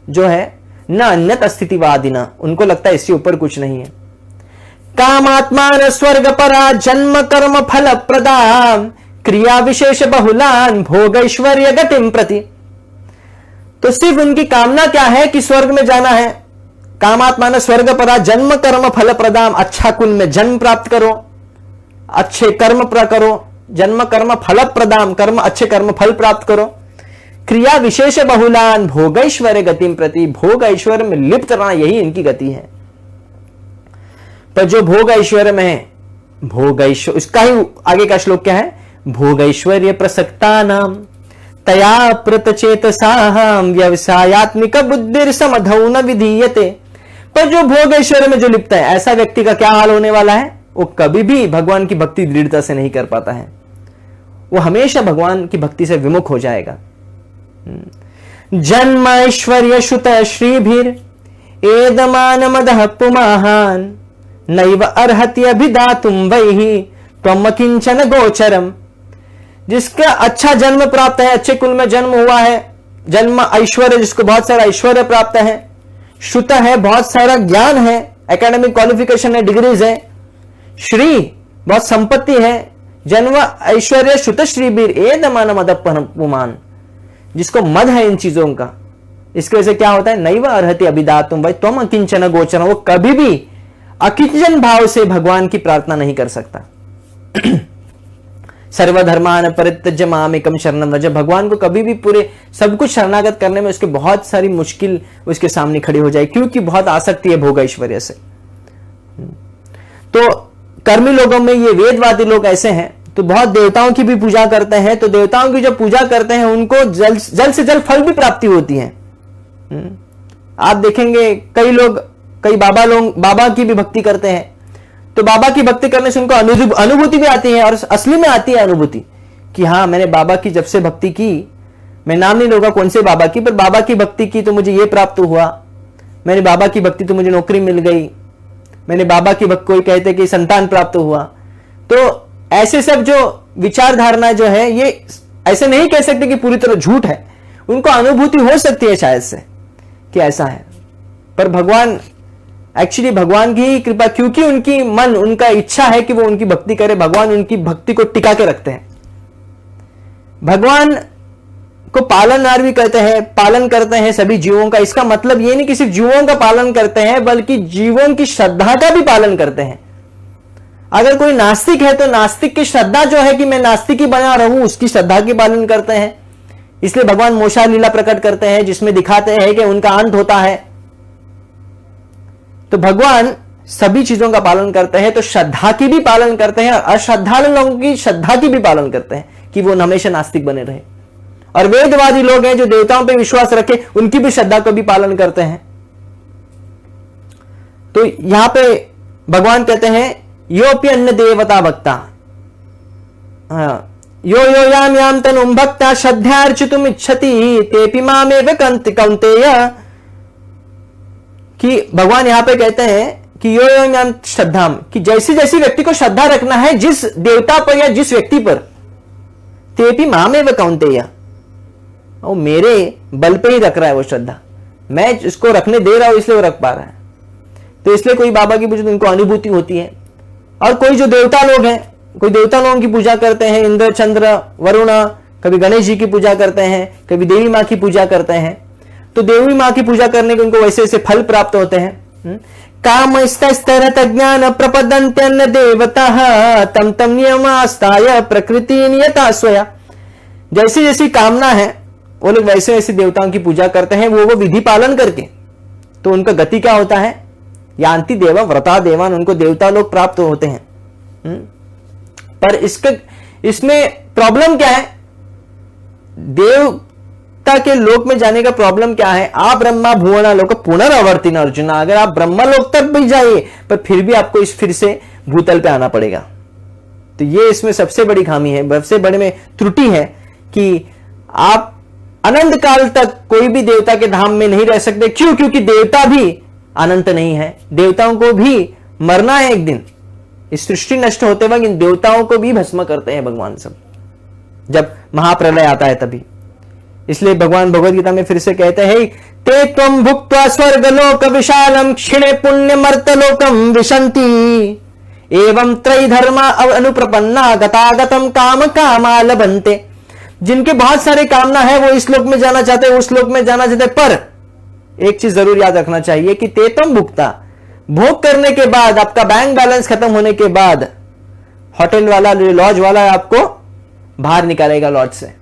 जो है न अन्यत अस्तितिवादिना, उनको लगता है इससे ऊपर कुछ नहीं है। कामात्मान स्वर्ग परा जन्म कर्म फल प्रदाम क्रिया विशेष बहुलान भोग ऐश्वर्य गतिम प्रति। तो सिर्फ उनकी कामना क्या है कि स्वर्ग में जाना है। कामात्मान स्वर्ग परा जन्म कर्म फल प्रदाम, अच्छा कुल में जन्म प्राप्त करो, अच्छे कर्म करो, जन्म कर्म फल प्रदाम, कर्म अच्छे कर्म फल प्राप्त करो। क्रिया विशेष बहुलान भोग ऐश्वर्य गतिम प्रति, भोग ऐश्वर्य में लिप्त रहना, यही इनकी गति है। पर जो भोग ऐश्वर्य में है, भोग ऐश्वर्य, इसका ही आगे का श्लोक क्या है, भोग ऐश्वर्य प्रसक्ता नाम तया प्रतचेतसाहम व्यवसायात्मिक बुद्धिर समधौ न विधीयते। पर जो भोग ऐश्वर्य में जो लिप्त है, ऐसा व्यक्ति का क्या हाल होने वाला है, वो कभी भी भगवान की भक्ति दृढ़ता से नहीं कर पाता है, वो हमेशा भगवान की भक्ति से विमुख हो जाएगा। जन्म ऐश्वर्य श्रुत श्रीभिर एदमान मदः पुमाहान नैव अर्हति अभिदातुम वैहि त्वम किंचन गोचरम। जिसका अच्छा जन्म प्राप्त है, अच्छे कुल में जन्म हुआ है, जन्म ऐश्वर्य, जिसको बहुत सारा ऐश्वर्य प्राप्त है, श्रुत है, बहुत सारा ज्ञान है, एकेडमिक क्वालिफिकेशन है, डिग्रीज है, श्री बहुत संपत्ति है, जन्म ऐश्वर्य श्रुत श्रीबीर एदमान मदपुमान, जिसको मद है इन चीजों का, इसकी वजह से क्या होता है, नैव अर्हति अभिदातुम भाई त्वम अकिंचन गोचरम, वो कभी भी अकिंचन भाव से भगवान की प्रार्थना नहीं कर सकता। सर्वधर्मान परित्यज्य मामेकम शरणं व्रज, भगवान को कभी भी पूरे सब कुछ शरणागत करने में उसके बहुत सारी मुश्किल उसके सामने खड़ी हो जाए, क्योंकि बहुत आसक्ति है भोग ऐश्वर्य से। तो कर्मी लोगों में ये वेदवादी लोग ऐसे हैं, तो बहुत देवताओं की भी पूजा करते हैं, तो देवताओं की जो पूजा करते हैं उनको जल्द से जल्द फल भी प्राप्ति होती है। आप देखेंगे कई लोग, कई बाबा की भी भक्ति करते हैं, तो बाबा की भक्ति करने से उनको अनुभूति भी आती है, और असली में आती है अनुभूति कि हाँ मैंने बाबा की जब से भक्ति की, मैं नाम नहीं लूंगा कौन से बाबा की, पर बाबा की भक्ति की तो मुझे ये प्राप्त हुआ, मैंने बाबा की भक्ति तो मुझे नौकरी मिल गई, मैंने बाबा की भक्ति, कोई कहते कि संतान प्राप्त हुआ। तो ऐसे सब जो विचारधारणा जो है, ये ऐसे नहीं कह सकते कि पूरी तरह झूठ है, उनको अनुभूति हो सकती है शायद से कि ऐसा है, पर भगवान एक्चुअली भगवान की कृपा, क्योंकि उनकी मन, उनका इच्छा है कि वो उनकी भक्ति करे, भगवान उनकी भक्ति को टिका के रखते हैं। भगवान को पालनहार भी कहते हैं, पालन करते हैं सभी जीवों का। इसका मतलब ये नहीं कि सिर्फ जीवों का पालन करते हैं, बल्कि जीवों की श्रद्धा का भी पालन करते हैं। अगर कोई नास्तिक है तो नास्तिक की श्रद्धा जो है कि मैं नास्तिक ही बना रहूं, उसकी श्रद्धा की पालन करते हैं। इसलिए भगवान मोक्षा लीला प्रकट करते हैं, जिसमें दिखाते हैं कि उनका अंत होता है। तो भगवान सभी चीजों का पालन करते हैं, तो श्रद्धा की भी पालन करते हैं, और अश्रद्धालु लोगों की श्रद्धा की भी पालन करते हैं कि वो हमेशा नास्तिक बने रहे। और वेदवादी लोग हैं जो देवताओं पर विश्वास रखे, उनकी भी श्रद्धा को भी पालन करते हैं। तो यहां पे भगवान कहते हैं योपि अन्य देवता भक्ता, यो यो याम याम तनुम भक्ता श्रद्धार्चितुम इच्छति तेपि मामेव कौन्तेय, कि भगवान यहां पे कहते हैं कि यो यो याम श्रद्धाम, कि जैसी जैसी व्यक्ति को श्रद्धा रखना है जिस देवता पर या जिस व्यक्ति पर, तेपि मामेव कौन्तेय, वो मेरे बल पे ही रख रहा है वो श्रद्धा, मैं इसको रखने दे रहा हूं इसलिए वो रख पा रहा है। तो इसलिए कोई बाबा की पूजा तो उनको अनुभूति होती है। और कोई जो देवता लोग हैं, कोई देवता लोगों की पूजा करते हैं, इंद्र चंद्र वरुण, कभी गणेश जी की पूजा करते हैं, कभी देवी माँ की पूजा करते हैं। तो देवी माँ की पूजा करने के उनको वैसे ऐसे फल प्राप्त होते हैं। काम स्तरत ज्ञान प्रपदन्त्यन्न देवता तम तम नियमास्ताय प्रकृति नियता स्वया। जैसी जैसी कामना है वो लोग वैसे वैसे देवताओं की पूजा करते हैं, वो विधि पालन करके। तो उनका गति क्या होता है? यान्ति देवा व्रता देवान, उनको देवता लोग प्राप्त होते हैं। पर इसमें प्रॉब्लम क्या है? देवता के लोक में जाने का प्रॉब्लम क्या है? आप ब्रह्मा भुवना लोक पुनरावर्तिन अर्जुन, अगर आप ब्रह्मा लोक तक भी जाइए पर फिर भी आपको फिर से भूतल पे आना पड़ेगा। तो ये इसमें सबसे बड़ी खामी है, सबसे बड़े में त्रुटि है कि आप अनंत काल तक कोई भी देवता के धाम में नहीं रह सकते। क्यों? क्योंकि देवता भी अनंत नहीं है, देवताओं को भी मरना है एक दिन। इस सृष्टि नष्ट होते वक्त इन देवताओं को भी भस्म करते हैं भगवान सब, जब महाप्रलय आता है तभी। इसलिए भगवान भगवद गीता में फिर से कहते हैं, ते त्वं भुक्त्वा स्वर्गलोक विशालम क्षिणे पुण्य मर्तलोकम विशन्ति एवं त्रय धर्मा अनुप्रपन्ना गतागतम काम कामा लभन्ते। जिनके बहुत सारे कामना है, वो इस लोक में जाना चाहते हैं, उस लोक में जाना चाहते हैं, पर एक चीज जरूर याद रखना चाहिए कि ते त्वं भुक्ता, भोग करने के बाद, आपका बैंक बैलेंस खत्म होने के बाद होटल वाला, लॉज वाला आपको बाहर निकालेगा लॉज से।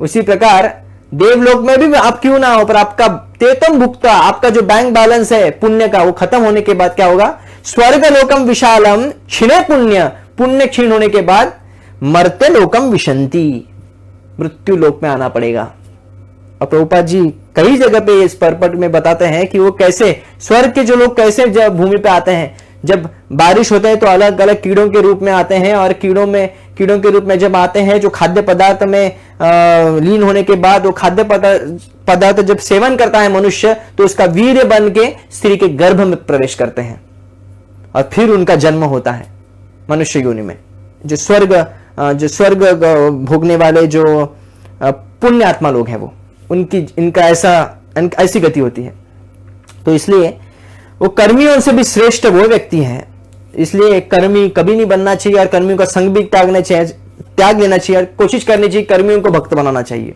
उसी प्रकार देवलोक में भी आप क्यों ना हो, पर आपका ते त्वं भुक्ता, आपका जो बैंक बैलेंस है पुण्य का, वो खत्म होने के बाद क्या होगा? स्वर्ग लोकम विशालम क्षीणे पुण्य, पुण्य क्षीण होने के बाद मर्त्य लोकम विशन्ति, मृत्यु लोक में आना पड़ेगा। और प्रभुपाद जी कई जगह पे इस परपट में बताते हैं कि वो कैसे स्वर्ग के जो लोग कैसे जब भूमि पे आते हैं, जब बारिश होता है तो अलग अलग कीड़ों के रूप में आते हैं, और कीड़ों के रूप में जब आते हैं, जो खाद्य पदार्थ में लीन होने के बाद वो खाद्य पदार्थ जब सेवन करता है मनुष्य, तो उसका वीर्य बन के स्त्री के गर्भ में प्रवेश करते हैं और फिर उनका जन्म होता है मनुष्य योनि में। जो स्वर्ग भोगने वाले जो पुण्य आत्मा लोग हैं, वो इनका ऐसी गति होती है। तो इसलिए वो कर्मियों से भी श्रेष्ठ वो व्यक्ति है। इसलिए कर्मी कभी नहीं बनना चाहिए, और कर्मियों का संग भी त्याग लेना चाहिए, और कोशिश करनी चाहिए कर्मियों को भक्त बनाना चाहिए।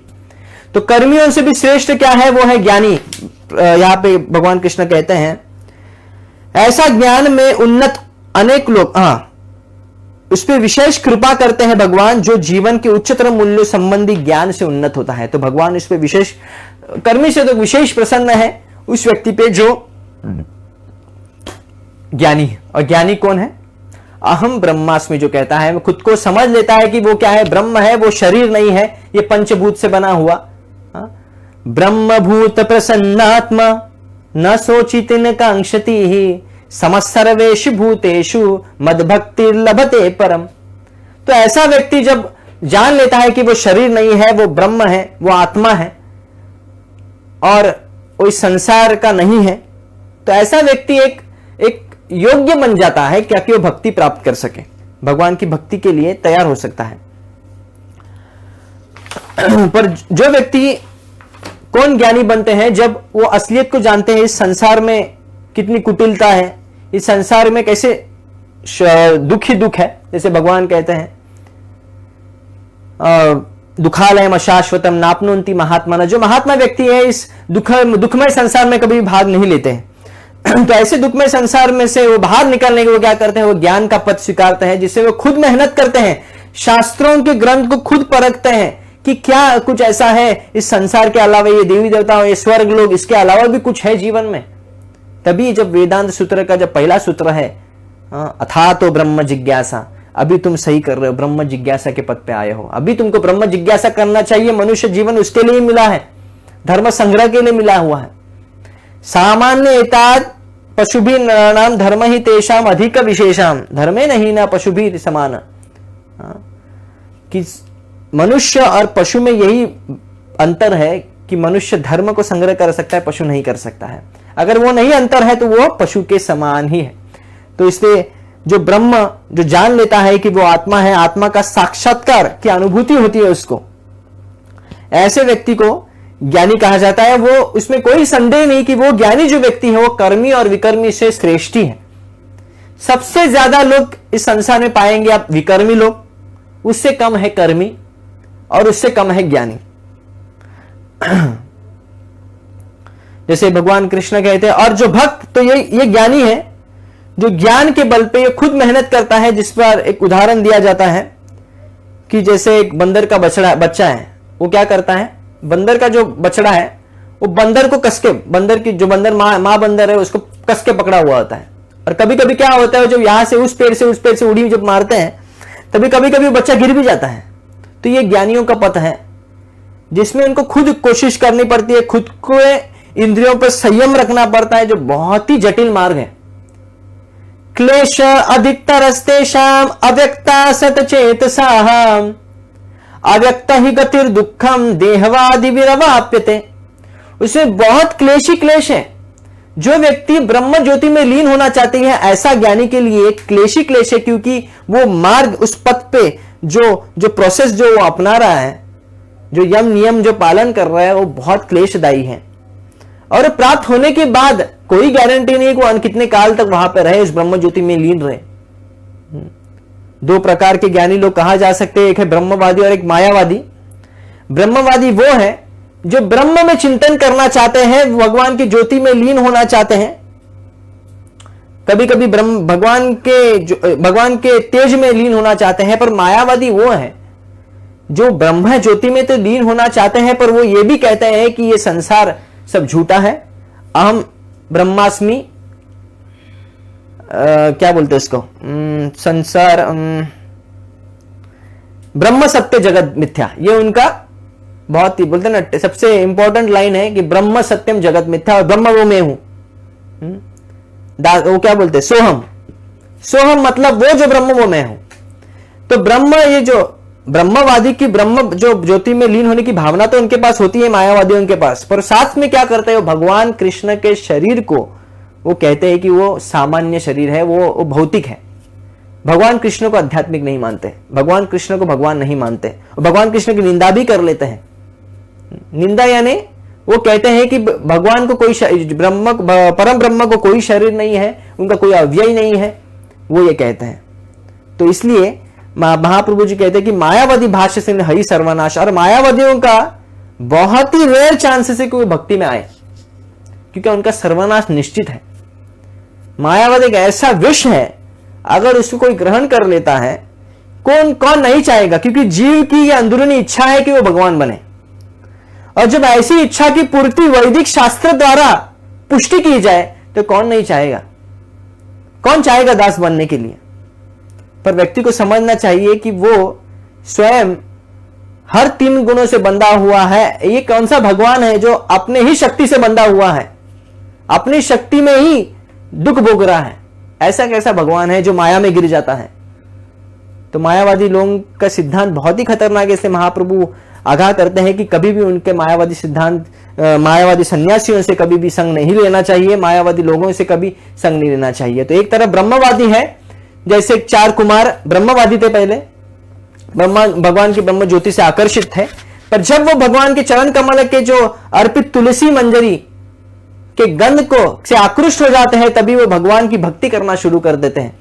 तो कर्मियों से भी श्रेष्ठ क्या है? वो है ज्ञानी। यहां पे भगवान कृष्ण कहते हैं, ऐसा ज्ञान में उन्नत अनेक लोग उस पर विशेष कृपा करते हैं भगवान, जो जीवन के उच्चतर मूल्य संबंधी ज्ञान से उन्नत होता है। तो भगवान इस पे विशेष, कर्मी से तो विशेष प्रसन्न है उस व्यक्ति पे जो ज्ञानी है। और ज्ञानी कौन है? अहम ब्रह्मास्मि, जो कहता है, वो खुद को समझ लेता है कि वो क्या है? ब्रह्म है, वो शरीर नहीं है, ये पंचभूत से बना हुआ। ब्रह्मभूत प्रसन्नात्मा न सोचित न कांक्षति ही समस्सर्वेषु भूतेषु मद्भक्ति लभते परम। तो ऐसा व्यक्ति जब जान लेता है कि वो शरीर नहीं है, वो ब्रह्म है, वो आत्मा है, और कोई संसार का नहीं है, तो ऐसा व्यक्ति एक योग्य बन जाता है क्या कि वो भक्ति प्राप्त कर सके, भगवान की भक्ति के लिए तैयार हो सकता है। पर जो व्यक्ति कौन ज्ञानी बनते हैं? जब वो असलियत को जानते हैं, इस संसार में कितनी कुटिलता है, इस संसार में कैसे दुख ही दुख है। जैसे भगवान कहते हैं, दुखालयम अशाश्वतम नापनुंति महात्मा। जो महात्मा व्यक्ति है इस दुखमय संसार में कभी भाग नहीं लेते हैं। तो ऐसे दुखमय संसार में से वो बाहर निकलने के वो क्या करते हैं? वो ज्ञान का पथ स्वीकारते हैं, जिससे वो खुद मेहनत करते हैं, शास्त्रों के ग्रंथ को खुद परखते हैं कि क्या कुछ ऐसा है इस संसार के अलावा, ये देवी देवता, ये स्वर्ग लोग, इसके अलावा भी कुछ है जीवन में। तभी जब वेदांत सूत्र का जब पहला सूत्र है, अथा तो ब्रह्म जिज्ञासा, अभी तुम सही कर रहे हो, ब्रह्म जिज्ञासा के पद पे आए हो, अभी तुमको ब्रह्म जिज्ञासा करना चाहिए। मनुष्य जीवन उसके लिए मिला है, धर्म संग्रह के लिए मिला हुआ है। सामान्य एताद पशुभी नराणाम धर्म ही तेषाम अधिक विशेषाम धर्मे नहीं ना पशुभी समान। कि मनुष्य और पशु में यही अंतर है कि मनुष्य धर्म को संग्रह कर सकता है, पशु नहीं कर सकता है। अगर वो नहीं अंतर है तो वो पशु के समान ही है। तो इसलिए जो ब्रह्म जो जान लेता है कि वो आत्मा है, आत्मा का साक्षात्कार की अनुभूति होती है उसको, ऐसे व्यक्ति को ज्ञानी कहा जाता है, वो उसमें कोई संदेह नहीं कि वो ज्ञानी जो व्यक्ति है वो कर्मी और विकर्मी से श्रेष्ठ ही है। सबसे ज्यादा लोग इस संसार में पाएंगे आप विकर्मी लोग, उससे कम है कर्मी और उससे कम है ज्ञानी। जैसे भगवान कृष्ण कहते हैं, और जो भक्त, तो ये ज्ञानी है जो ज्ञान के बल पे ये खुद मेहनत करता है। जिस पर एक उदाहरण दिया जाता है कि जैसे एक बंदर का बच्चा है, वो क्या करता है, बंदर का जो बछड़ा है वो बंदर को कसके, बंदर की जो बंदर माँ बंदर है उसको कसके पकड़ा हुआ होता है। और कभी कभी क्या होता है, जब यहां से उस पेड़ से उड़ी जब मारते हैं तभी कभी कभी बच्चा गिर भी जाता है। तो ये ज्ञानियों का पथ है जिसमें उनको खुद कोशिश करनी पड़ती है, खुद को इंद्रियों पर संयम रखना पड़ता है, जो बहुत ही जटिल मार्ग है। क्लेश अधिकतरस्तेषाम अव्यक्ता सतचेतसाः अव्यक्त ही गतिर दुखम देहवादि विरवाप्यते। उसमें बहुत क्लेशी क्लेश है। जो व्यक्ति ब्रह्म ज्योति में लीन होना चाहते हैं, ऐसा ज्ञानी के लिए क्लेशी क्लेश है, क्योंकि वो मार्ग, उस पथ पे जो प्रोसेस जो वो अपना रहा है, जो यम नियम जो पालन कर रहा है, वो बहुत क्लेशदायी है। और प्राप्त होने के बाद कोई गारंटी नहीं है कि वो कितने काल तक वहां पर रहे, इस ब्रह्म ज्योति में लीन रहे। दो प्रकार के ज्ञानी लोग कहा जा सकते हैं, एक है ब्रह्मवादी और एक मायावादी। ब्रह्मवादी वो है जो ब्रह्म में चिंतन करना चाहते हैं, भगवान की ज्योति में लीन होना चाहते हैं। कभी कभी भगवान के तेज में लीन होना चाहते हैं। पर मायावादी वो है जो ब्रह्म ज्योति में तो लीन होना चाहते हैं, पर वो ये भी कहते हैं कि ये संसार सब झूठा है, अहम ब्रह्मास्मि, क्या बोलते हैं इसको, संसार, ब्रह्म सत्य जगत मिथ्या। ये उनका बहुत ही बोलते हैं ना, सबसे इंपॉर्टेंट लाइन है कि ब्रह्म सत्यम जगत मिथ्या और ब्रह्म वो मैं हूं। वो क्या बोलते हैं, सोहम। सोहम मतलब वो जो ब्रह्म वो मैं हूं। तो ब्रह्म, ये जो ब्रह्मवादी की ब्रह्म जो ज्योति में लीन होने की भावना तो उनके पास होती है, मायावादियों के पास, पर साथ में क्या करते हैं, वो भगवान कृष्ण के शरीर को वो कहते हैं कि वो सामान्य शरीर है, वो भौतिक है। भगवान कृष्ण को आध्यात्मिक नहीं मानते, भगवान कृष्ण को भगवान नहीं मानते, भगवान कृष्ण की निंदा भी कर लेते हैं। निंदा यानी वो कहते हैं कि भगवान को कोई परम ब्रह्म को कोई शरीर नहीं है, उनका कोई अव्यय नहीं है, वो ये कहते हैं। तो इसलिए महाप्रभु जी कहते हैं कि मायावादी भाष्य से हरि सर्वनाश। और मायावादियों का बहुत ही रेयर चांसेस है कि वो भक्ति में आए, क्योंकि उनका सर्वनाश निश्चित है। मायावाद एक ऐसा विष है, अगर उसको कोई ग्रहण कर लेता है, कौन नहीं चाहेगा, क्योंकि जीव की यह अंदरूनी इच्छा है कि वो भगवान बने। और जब ऐसी इच्छा की पूर्ति वैदिक शास्त्र द्वारा पुष्टि की जाए तो कौन नहीं चाहेगा, कौन चाहेगा दास बनने के लिए। पर व्यक्ति को समझना चाहिए कि वो स्वयं हर 3 गुणों से बंधा हुआ है। ये कौन सा भगवान है जो अपने ही शक्ति से बंधा हुआ है, अपनी शक्ति में ही दुख भोग रहा है। ऐसा कैसा भगवान है जो माया में गिर जाता है। तो मायावादी लोगों का सिद्धांत बहुत ही खतरनाक है। इससे महाप्रभु आगाह करते हैं कि कभी भी उनके मायावादी सिद्धांत, मायावादी सन्यासियों से कभी भी संग नहीं लेना चाहिए, मायावादी लोगों से कभी संग नहीं लेना चाहिए। तो एक तरफ ब्रह्मवादी है, जैसे 4 कुमार ब्रह्मवादी थे, पहले भगवान की ब्रह्म ज्योति से आकर्षित थे, पर जब वो भगवान के चरण कमल के जो अर्पित तुलसी मंजरी के गंध को से आकृष्ट हो जाते हैं, तभी वो भगवान की भक्ति करना शुरू कर देते हैं।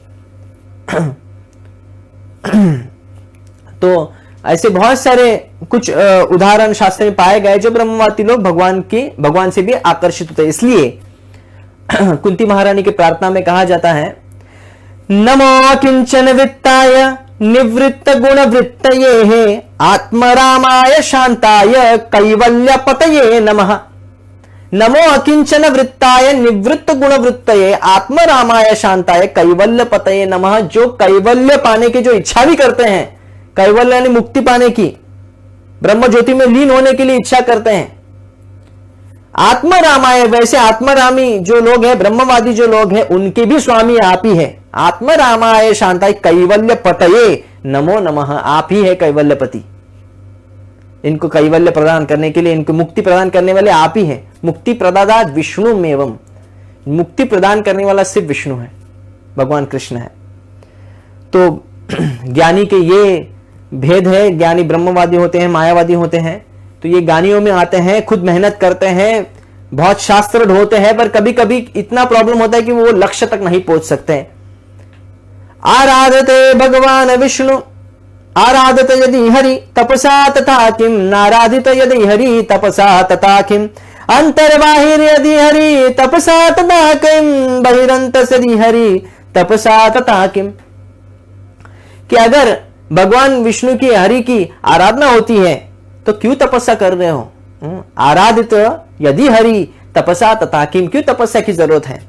तो ऐसे बहुत सारे कुछ उदाहरण शास्त्र में पाए गए जो ब्रह्मवादी लोग भगवान से भी आकर्षित होते हैं। इसलिए कुंती महारानी की प्रार्थना में कहा जाता है, नमो किंचन वृत्ताय निवृत्त गुण वृत्तये आत्मरामाय शांताय कैवल्य पतये नमः। नमो अकिंचन वृत्ताय निवृत्त गुण वृत्तये आत्मरामाय शांताय कैवल्य पतये नमः। जो कैवल्य पाने की जो इच्छा भी करते हैं, कैवल्य यानी मुक्ति पाने की, ब्रह्म ज्योति में लीन होने के लिए इच्छा करते हैं, आत्मरामाय, वैसे आत्मरामी जो लोग हैं, ब्रह्मवादी जो लोग हैं, उनके भी स्वामी आप ही है। आत्मरामाय शांताय कैवल्य पतये नमो नमः। आप ही है कैवल्यपति। इनको कैवल्य प्रदान करने के लिए, इनको मुक्ति प्रदान करने वाले आप ही है। मुक्ति प्रदाता विष्णु में एवं, मुक्ति प्रदान करने वाला सिर्फ विष्णु है, भगवान कृष्ण है। तो ज्ञानी के ये भेद है, ज्ञानी ब्रह्मवादी होते हैं, मायावादी होते हैं। तो ये गानियों में आते हैं, खुद मेहनत करते हैं, बहुत शास्त्र ढोते हैं, पर कभी कभी इतना प्रॉब्लम होता है कि वो लक्ष्य तक नहीं पहुंच सकते। आराधते भगवान विष्णु आराधत यदि हरि तपसा तथा किम, नाराधित यदि हरि तपसा तथा किम, अंतर्बाहिर यदि हरि तपसा तथा किम, बहिरंत यदि हरि तपसा तथा किम। कि अगर भगवान विष्णु की, हरि की आराधना होती है तो क्यों तपस्या कर रहे हो? आराधित यदि हरि तपसा तथा किम, क्यों तपस्या की जरूरत है?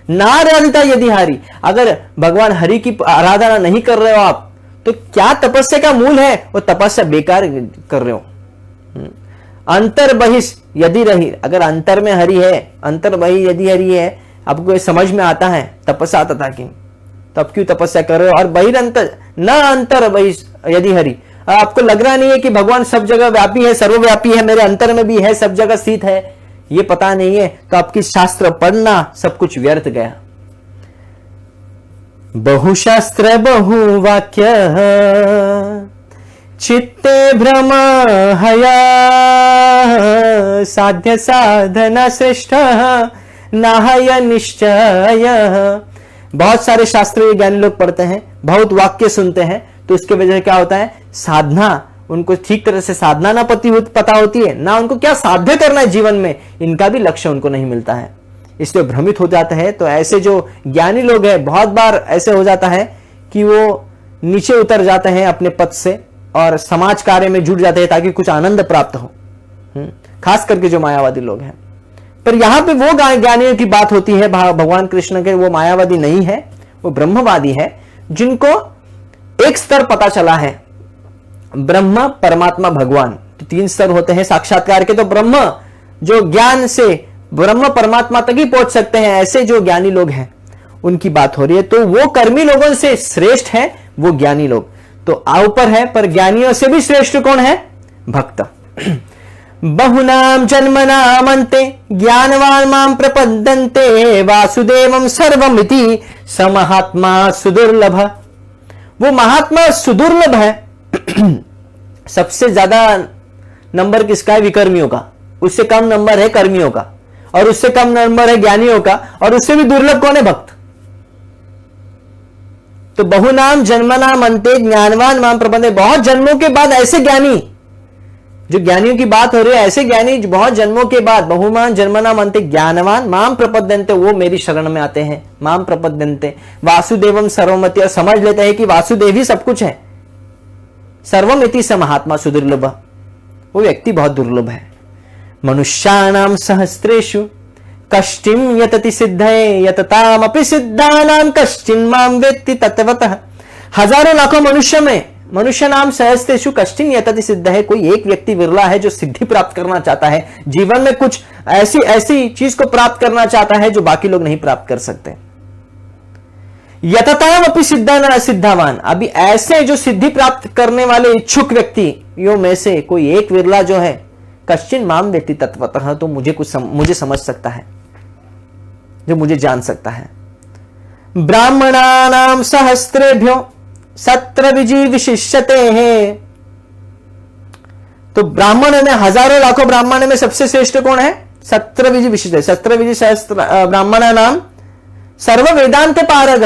नाराधिता यदि हरि, अगर भगवान हरि की आराधना नहीं कर रहे हो आप, तो क्या तपस्या का मूल है? वो तपस्या बेकार कर रहे हो। अंतर बहिष यदि रही, अगर अंतर में हरि है, अंतर बहि यदि हरि है, आपको ये समझ में आता है तपस्या तथा किम, तो आप क्यों तपस्या कर रहे हो? और बहिरंत न अंतर बहिष यदि हरि, आपको लग रहा नहीं है कि भगवान सब जगह व्यापी है, सर्वव्यापी है, मेरे अंतर में भी है, सब जगह स्थित है, ये पता नहीं है, तो आपकी शास्त्र पढ़ना सब कुछ व्यर्थ गया। बहुशास्त्र बहुवाक्य चित्ते भ्रम हया, साध्य साधना श्रेष्ठ नाहय निश्चय। बहुत सारे शास्त्रीय ज्ञानी लोग पढ़ते हैं, बहुत वाक्य सुनते हैं, तो उसके वजह से क्या होता है? साधना, उनको ठीक तरह से साधना ना पता होती है, ना उनको क्या साध्य करना है जीवन में, इनका भी लक्ष्य उनको नहीं मिलता है, इसलिए भ्रमित हो जाता है। तो ऐसे जो ज्ञानी लोग हैं, बहुत बार ऐसे हो जाता है कि वो नीचे उतर जाते हैं अपने पद से और समाज कार्य में जुट जाते हैं ताकि कुछ आनंद प्राप्त हो, खास करके जो मायावादी लोग हैं। पर यहां पे वो ज्ञानियों की बात होती है, भगवान कृष्ण के, वो मायावादी नहीं है, वो ब्रह्मवादी है, जिनको एक स्तर पता चला है, ब्रह्म परमात्मा भगवान, तो 3 स्तर होते हैं साक्षात्कार के। तो ब्रह्म जो ज्ञान से ब्रह्म परमात्मा तक ही पहुंच सकते हैं, ऐसे जो ज्ञानी लोग हैं उनकी बात हो रही है। तो वो कर्मी लोगों से श्रेष्ठ है वो ज्ञानी लोग, तो ऊपर है, पर ज्ञानियों से भी श्रेष्ठ कौन है? भक्त। बहुनाम जन्मनाम अन्ते ज्ञानवान माम प्रपद्यन्ते, वासुदेवम सर्वमिति स महात्मा सुदुर्लभ। वो महात्मा सुदुर्लभ है। सबसे ज्यादा नंबर किसका है? विकर्मियों का। उससे कम नंबर है कर्मियों का, और उससे कम नंबर है ज्ञानियों का, और उससे भी दुर्लभ कौन है? भक्त। तो बहुनाम जन्मनाम अन्ते ज्ञानवान माम प्रपद्यन्ते, बहुत जन्मों के बाद ऐसे ज्ञानी, जो ज्ञानियों की बात हो रही है, ऐसे ज्ञानी बहुत जन्मों के बाद, बहुमान जन्मनाम अन्ते ज्ञानवान माम प्रपद्यन्ते, वो मेरी शरण में आते हैं। माम प्रपद्यन्ते वासुदेवम सर्वमति, और समझ लेते हैं कि वासुदेव ही सब कुछ है। सर्वमिति स महात्मा सुदुर्लभ, वो व्यक्ति बहुत दुर्लभ है। मनुष्याणाम सहस्रेषु कष्टिम यतति सिद्धये, यततामपि सिद्धानाम कश्चिन माम वेत्ति तत्वतः। हजारों लाखों मनुष्य में, मनुष्य नाम सहस्रेषु कष्टिन यतति सिद्ध है, कोई एक व्यक्ति विरला है जो सिद्धि प्राप्त करना चाहता है, जीवन में कुछ ऐसी चीज को प्राप्त करना चाहता है जो बाकी लोग नहीं प्राप्त कर सकते। यतताम अपि सिद्धावान, अभी ऐसे जो सिद्धि प्राप्त करने वाले इच्छुक व्यक्तियों में से कोई एक विरला जो है, कश्चिन माम वेत्ति तत्वतः, तो मुझे समझ सकता है, जो मुझे जान सकता है। ब्राह्मणानाम सहस्रेभ्यो सत्र विजि विशिष्यते है, तो ब्राह्मण में, हजारों लाखों ब्राह्मण में सबसे श्रेष्ठ कौन है? सत्र विजि विशिष्ट, सत्र विजि सहस्त्र ब्राह्मणा नाम सर्व वेदांत पारग।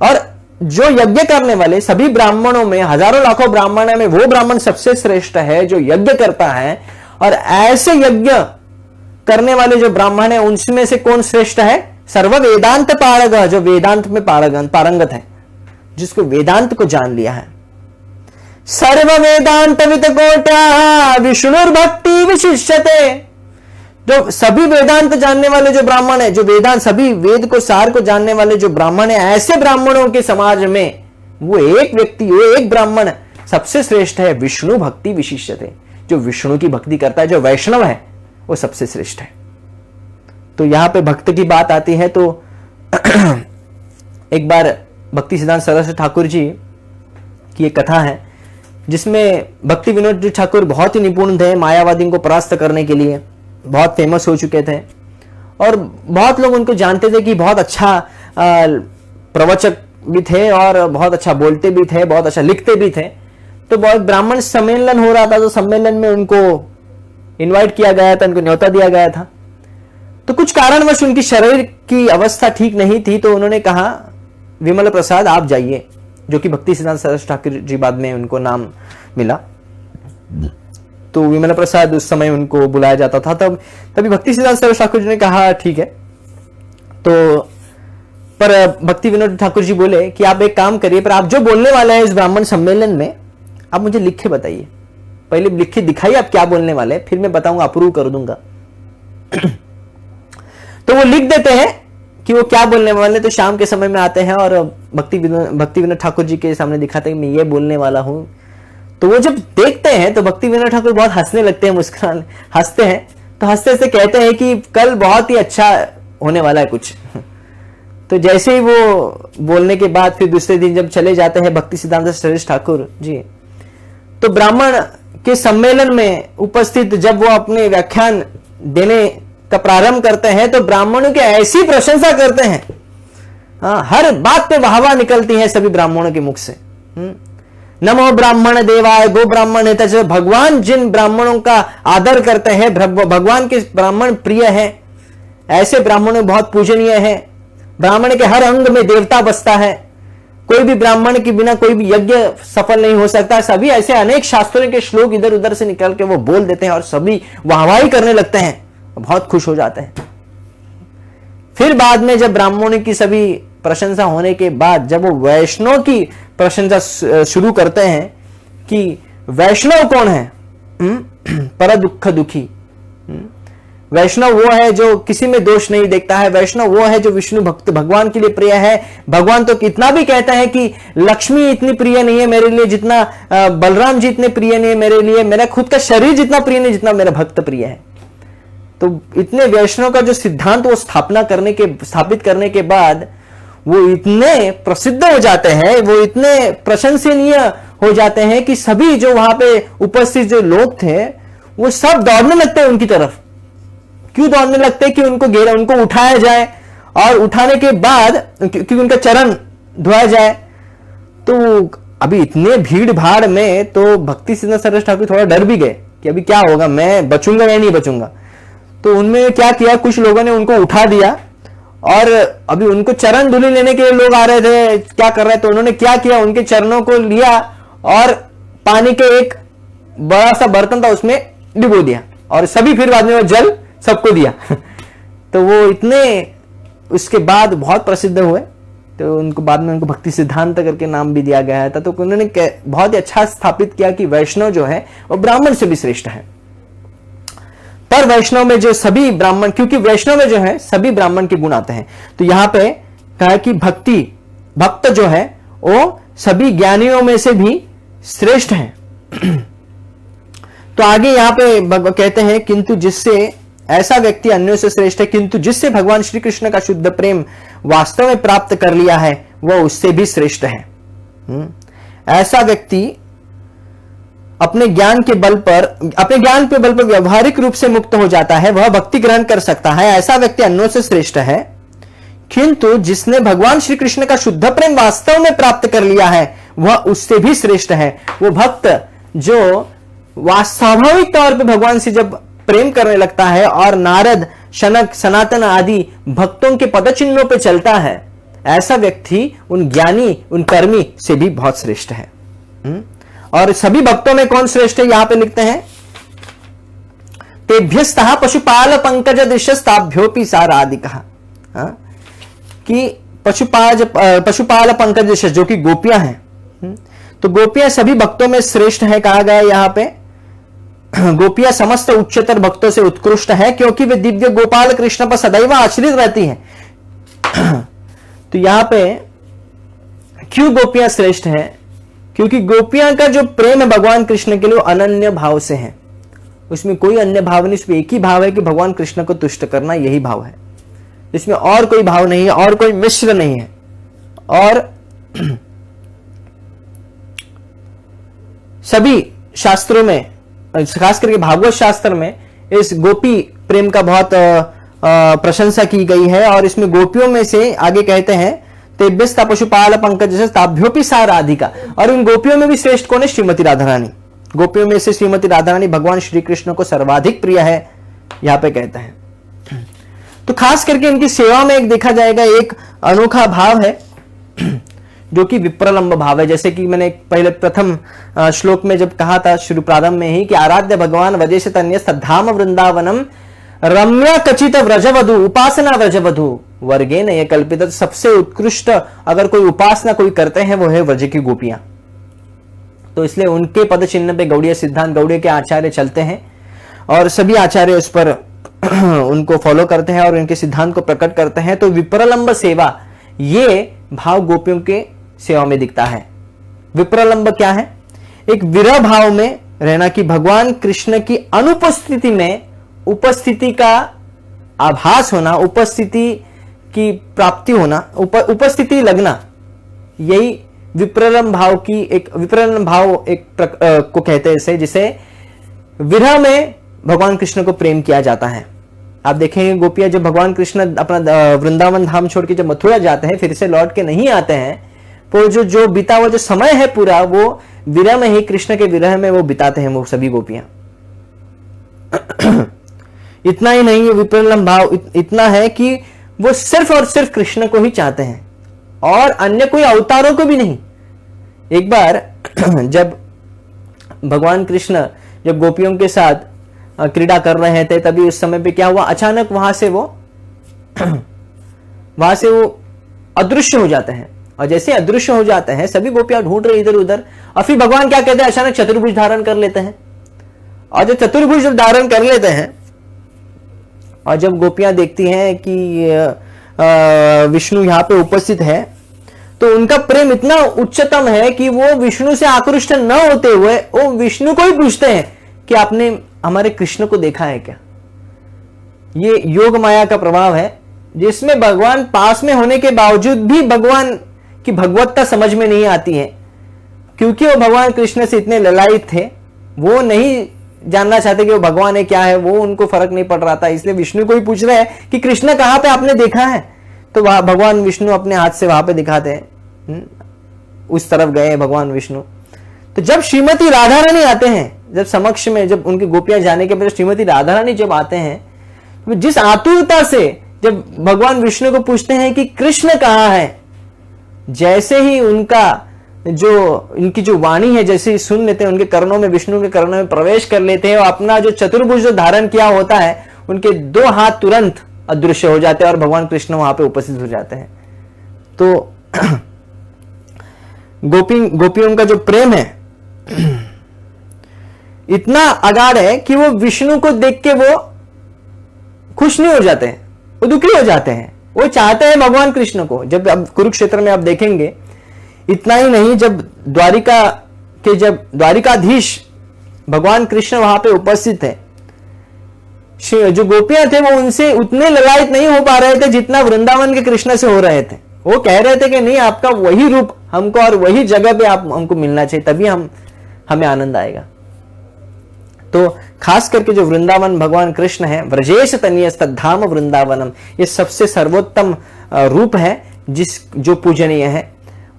और जो यज्ञ करने वाले सभी ब्राह्मणों में, हजारों लाखों ब्राह्मण में वो ब्राह्मण सबसे श्रेष्ठ है जो यज्ञ करता है। और ऐसे यज्ञ करने वाले जो ब्राह्मण है उनमें से कौन श्रेष्ठ है? सर्व वेदांत पारग, जो वेदांत में पारंगत है, जिसको वेदांत को जान लिया है। सर्व वेदांत विद कोट्या विष्णुर्भक्ति विशिष्यते, जो सभी वेदांत जानने वाले जो ब्राह्मण है, जो वेदांत सभी वेद को सार को जानने वाले जो ब्राह्मण है, ऐसे ब्राह्मणों के समाज में वो एक व्यक्ति, वो एक ब्राह्मण सबसे श्रेष्ठ है। विष्णु भक्ति विशिष्यते, जो विष्णु की भक्ति करता है, जो वैष्णव है, वो सबसे श्रेष्ठ है। तो यहां पे भक्त की बात आती है तो एक बार भक्ति सिद्धांत सरस्वती ठाकुर जी की एक कथा है, जिसमें भक्ति विनोद जी ठाकुर बहुत ही निपुण थे मायावादियों को परास्त करने के लिए, बहुत फेमस हो चुके थे, और बहुत लोग उनको जानते थे कि बहुत अच्छा प्रवचक भी थे और बहुत अच्छा बोलते भी थे, बहुत अच्छा लिखते भी थे। तो बहुत ब्राह्मण सम्मेलन हो रहा था, तो सम्मेलन में उनको इनवाइट किया गया था, उनको न्योता दिया गया था। तो कुछ कारणवश उनकी शरीर की अवस्था ठीक नहीं थी, तो उन्होंने कहा विमल प्रसाद आप जाइए, जो कि भक्ति सिद्धांत सरस्वती ठाकुर जी बाद में उनको नाम मिला। तो विमल प्रसाद उस समय उनको बुलाया जाता था। तभी भक्ति सिद्धांत सरस्वती ठाकुर जी ने कहा ठीक है। तो पर भक्ति विनोद ठाकुर जी बोले कि आप एक काम करिए, पर आप जो बोलने वाले हैं इस ब्राह्मण सम्मेलन में आप मुझे लिख के बताइए, पहले लिख के दिखाइए आप क्या बोलने वाले हैं, फिर मैं बताऊंगा, अप्रूव कर दूंगा। तो वो लिख देते हैं कि वो क्या बोलने वाले। तो शाम के समय में आते हैं और भक्ति विनोद ठाकुर जी के सामने दिखाते हैं मैं ये बोलने वाला हूं। तो वो जब देखते हैं तो भक्ति विनोद ठाकुर बहुत हंसने लगते हैं, मुस्कुराने हंसते हैं। तो हंसते हंसते कहते हैं कि कल बहुत ही अच्छा होने वाला है कुछ। तो जैसे ही वो बोलने के बाद फिर दूसरे दिन जब चले जाते हैं भक्ति सिद्धांत सरस्वती ठाकुर जी, तो ब्राह्मण के सम्मेलन में उपस्थित जब वो अपने व्याख्यान देने का प्रारंभ करते हैं तो ब्राह्मणों की ऐसी प्रशंसा करते हैं, हाँ, हर बात पे वाहवाह निकलती है सभी ब्राह्मणों के मुख से। नमो ब्राह्मण देवाय गो ब्राह्मण है। तो भगवान जिन ब्राह्मणों का आदर करते हैं, भगवान के ब्राह्मण प्रिय है, ऐसे ब्राह्मण बहुत पूजनीय है। ब्राह्मण के हर अंग में देवता बसता है, कोई भी ब्राह्मण के बिना कोई भी यज्ञ सफल नहीं हो सकता। सभी ऐसे अनेक शास्त्रों के श्लोक इधर उधर से निकल के वो बोल देते हैं और सभी वाहवाही करने लगते हैं, बहुत खुश हो जाते हैं। फिर बाद में जब ब्राह्मणों की सभी प्रशंसा होने के बाद जब वो वैष्णव की प्रशंसा शुरू करते हैं कि वैष्णव कौन है, पर दुख दुखी। वैष्णव वो है जो किसी में दोष नहीं देखता है, वैष्णव वो है जो विष्णु भक्त भगवान के लिए प्रिय है। भगवान तो इतना भी कहता है कि लक्ष्मी इतनी प्रिय नहीं है मेरे लिए जितना बलराम जी इतने प्रिय नहीं है मेरे लिए, मेरा खुद का शरीर जितना प्रिय नहीं जितना मेरा भक्त प्रिय है। तो इतने वैष्णव का जो सिद्धांत वो स्थापित करने के बाद वो इतने प्रसिद्ध हो जाते हैं, वो इतने प्रशंसनीय हो जाते हैं कि सभी जो वहां पे उपस्थित जो लोग थे वो सब दौड़ने लगते हैं उनकी तरफ। क्यों दौड़ने लगते हैं कि उनको उठाया जाए और उठाने के बाद क्योंकि उनका चरण धोया जाए। तो अभी इतने भीड़ भाड़ में तो भक्ति सिद्धांत सरस्वती ठाकुर थोड़ा डर भी गए कि अभी क्या होगा, मैं बचूंगा या नहीं बचूंगा। तो उनमें क्या किया, कुछ लोगों ने उनको उठा दिया और अभी उनको चरण धुली लेने के लिए लोग आ रहे थे, क्या कर रहे थे, तो उन्होंने क्या किया, उनके चरणों को लिया और पानी के एक बड़ा सा बर्तन था उसमें डुबो दिया और सभी फिर बाद में वो जल सबको दिया। तो वो इतने उसके बाद बहुत प्रसिद्ध हुए, तो उनको बाद में उनको भक्ति सिद्धांत करके नाम भी दिया गया था। तो उन्होंने बहुत ही अच्छा स्थापित किया कि वैष्णव जो है वो ब्राह्मण से भी श्रेष्ठ है। पर वैष्णव में जो सभी ब्राह्मण, क्योंकि वैष्णव में जो है सभी ब्राह्मण के गुण आते हैं, तो यहां पे कहा कि भक्त जो है वो सभी ज्ञानियों में से भी श्रेष्ठ है। तो आगे यहां पे कहते हैं किंतु जिससे ऐसा व्यक्ति अन्यों से श्रेष्ठ है, किंतु जिससे भगवान श्री कृष्ण का शुद्ध प्रेम वास्तव में प्राप्त कर लिया है वह उससे भी श्रेष्ठ है। ऐसा व्यक्ति अपने ज्ञान के बल पर व्यवहारिक रूप से मुक्त हो जाता है, वह भक्ति ग्रहण कर सकता है। ऐसा व्यक्ति अन्यों से श्रेष्ठ है, किंतु जिसने भगवान श्री कृष्ण का शुद्ध प्रेम वास्तव में प्राप्त कर लिया है वह उससे भी श्रेष्ठ है। वो भक्त जो स्वाभाविक तौर पर भगवान से जब प्रेम करने लगता है और नारद, शनक, सनातन आदि भक्तों के पदचिन्हों पर चलता है, ऐसा व्यक्ति उन ज्ञानी, उन कर्मी से भी बहुत श्रेष्ठ है। और सभी भक्तों में कौन श्रेष्ठ है यहां पे लिखते हैं, तेभ्यस्तः पशुपाल पंकज दृश्यस्ताभ्योपि साराधिकः, कि पशुपाल पंकज दृश्य जो कि गोपियां हैं, तो गोपियां सभी भक्तों में श्रेष्ठ है कहा गया यहां पे। गोपियां समस्त उच्चतर भक्तों से उत्कृष्ट है क्योंकि वे दिव्य गोपाल कृष्ण पर सदैव आश्रित रहती हैं। तो यहां पे क्यों गोपियां श्रेष्ठ हैं, क्योंकि गोपियां का जो प्रेम है भगवान कृष्ण के लिए अनन्य भाव से है, उसमें कोई अन्य भाव नहीं, उसमें एक ही भाव है कि भगवान कृष्ण को तुष्ट करना, यही भाव है, इसमें और कोई भाव नहीं है और कोई मिश्र नहीं है। और सभी शास्त्रों में, खास करके भागवत शास्त्र में इस गोपी प्रेम का बहुत प्रशंसा की गई है। और इसमें गोपियों में से आगे कहते हैं तेभ्यस्ता पशुपाल पंकज ताभ्योपि सा राधिका, और इन गोपियों में भी श्रेष्ठ कौन है, श्रीमती राधा रानी। गोपियों में से श्रीमती राधा रानी भगवान श्री कृष्ण को सर्वाधिक प्रिय है, यहां पे कहते हैं। तो खास करके इनकी सेवा में एक देखा जाएगा एक अनोखा भाव है जो कि विप्रलंब भाव है। जैसे कि मैंने पहले प्रथम श्लोक में जब कहा था शुरू प्रारंभ में ही कि आराध्य भगवान वजेश तन्य सद्धाम वृंदावनम रम्या कचित व्रजवधु उपासना व्रजवधु वर्गे ने यह कल्पित। सबसे उत्कृष्ट अगर कोई उपासना कोई करते हैं वो है व्रज की गोपियां। तो इसलिए उनके पद चिन्ह पे गौड़ीय सिद्धांत गौड़ीय के आचार्य चलते हैं और सभी आचार्य उस पर उनको फॉलो करते हैं और उनके सिद्धांत को प्रकट करते हैं। तो विप्रलंब सेवा ये भाव गोपियों के सेवा में दिखता है। विप्रलंब क्या है? एक विरह भाव में रहना कि भगवान कृष्ण की अनुपस्थिति में उपस्थिति का आभास होना, उपस्थिति की प्राप्ति होना, उपस्थिति लगना, यही विप्रलंब भाव की विप्रलंब भाव को कहते हैं इसे, जिसे विरह में भगवान कृष्ण को प्रेम किया जाता है। आप देखेंगे गोपियां जब भगवान कृष्ण अपना वृंदावन धाम छोड़ के जब मथुरा जाते हैं, फिर से लौट के नहीं आते हैं, तो जो बीता हुआ जो समय है पूरा वो विरह में ही, कृष्ण के विरह में वो बिताते हैं वो सभी गोपियां। इतना ही नहीं, विप्रलंब भाव इतना है कि वो सिर्फ और सिर्फ कृष्ण को ही चाहते हैं और अन्य कोई अवतारों को भी नहीं। एक बार जब भगवान कृष्ण जब गोपियों के साथ क्रीड़ा कर रहे थे, तभी उस समय पे क्या हुआ, अचानक वहां से वो अदृश्य हो जाते हैं। और जैसे अदृश्य हो जाते हैं, सभी गोपियां ढूंढ रहे इधर उधर, और फिर भगवान क्या कहते हैं, अचानक चतुर्भुज धारण कर लेते हैं। और जब चतुर्भुज धारण कर लेते हैं और जब गोपियां देखती हैं कि विष्णु यहाँ पे उपस्थित है, तो उनका प्रेम इतना उच्चतम है कि वो विष्णु से आकृष्ट न होते हुए वो विष्णु को ही पूछते हैं कि आपने हमारे कृष्ण को देखा है क्या। ये योग माया का प्रभाव है, जिसमें भगवान पास में होने के बावजूद भी भगवान की भगवत्ता समझ में नहीं आती है, क्योंकि वो भगवान कृष्ण से इतने ललायित थे, वो नहीं जानना चाहते कि वो भगवान है क्या है, वो उनको फर्क नहीं पड़ रहा था। इसलिए विष्णु को ही पूछ रहे हैं कि कृष्ण कहां पे आपने देखा है। तो वहां भगवान विष्णु अपने हाथ से वहां पे दिखाते हैं, उस तरफ गए भगवान विष्णु। तो जब श्रीमती राधा रानी आते हैं, जब समक्ष में जब उनकी गोपियां जाने के बाद श्रीमती राधा रानी जब आते हैं, तो जिस आतुरता से जब भगवान विष्णु को पूछते हैं कि कृष्ण कहां है, जैसे ही इनकी जो वाणी है जैसे ही सुन लेते हैं, उनके कर्णों में, विष्णु के कर्णों में प्रवेश कर लेते हैं और अपना जो चतुर्भुज जो धारण किया होता है, उनके दो हाथ तुरंत अदृश्य हो जाते हैं और भगवान कृष्ण वहां पे उपस्थित हो जाते हैं। तो गोपियों का जो प्रेम है इतना अगाध है कि वो विष्णु को देख के वो खुश नहीं हो जाते हैं, वो दुखी हो जाते हैं, वो चाहते हैं भगवान कृष्ण को। जब अब कुरुक्षेत्र में आप देखेंगे, इतना ही नहीं, जब द्वारिकाधीश भगवान कृष्ण वहां पे उपस्थित है, जो गोपियां थे वो उनसे उतने ललायित नहीं हो पा रहे थे जितना वृंदावन के कृष्ण से हो रहे थे। वो कह रहे थे कि नहीं, आपका वही रूप हमको और वही जगह पे आप हमको मिलना चाहिए, तभी हमें आनंद आएगा। तो खास करके जो वृंदावन भगवान कृष्ण है, व्रजेश तन्यस्तद्धाम वृंदावनम, ये सबसे सर्वोत्तम रूप है जो पूजनीय है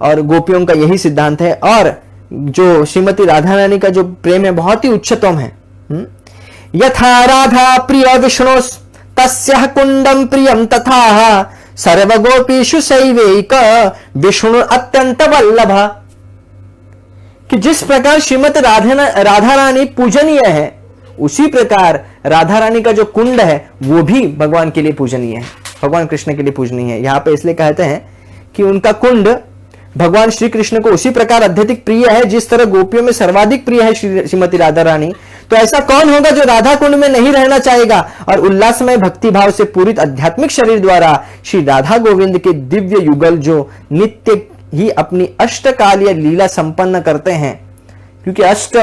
और गोपियों का यही सिद्धांत है। और जो श्रीमती राधा रानी का जो प्रेम है बहुत ही उच्चतम है। यथा राधा प्रिय विष्णु तस्यः कुंडम प्रियम तथा सर्व गोपीषु सैवैक विष्णु अत्यंत वल्लभ। कि जिस प्रकार श्रीमती राधा रानी पूजनीय है, उसी प्रकार राधा रानी का जो कुंड है वो भी भगवान के लिए पूजनीय है, भगवान कृष्ण के लिए पूजनीय है। यहां पे इसलिए कहते हैं कि उनका कुंड भगवान श्री कृष्ण को उसी प्रकार अत्यधिक प्रिय है जिस तरह गोपियों में सर्वाधिक प्रिय है श्रीमती राधा रानी। तो ऐसा कौन होगा जो राधा कुंड में नहीं रहना चाहेगा और उल्लासमय भक्ति भाव से पूरित आध्यात्मिक शरीर द्वारा श्री राधा गोविंद के दिव्य युगल जो नित्य ही अपनी अष्टकालीय लीला संपन्न करते हैं। क्योंकि अष्ट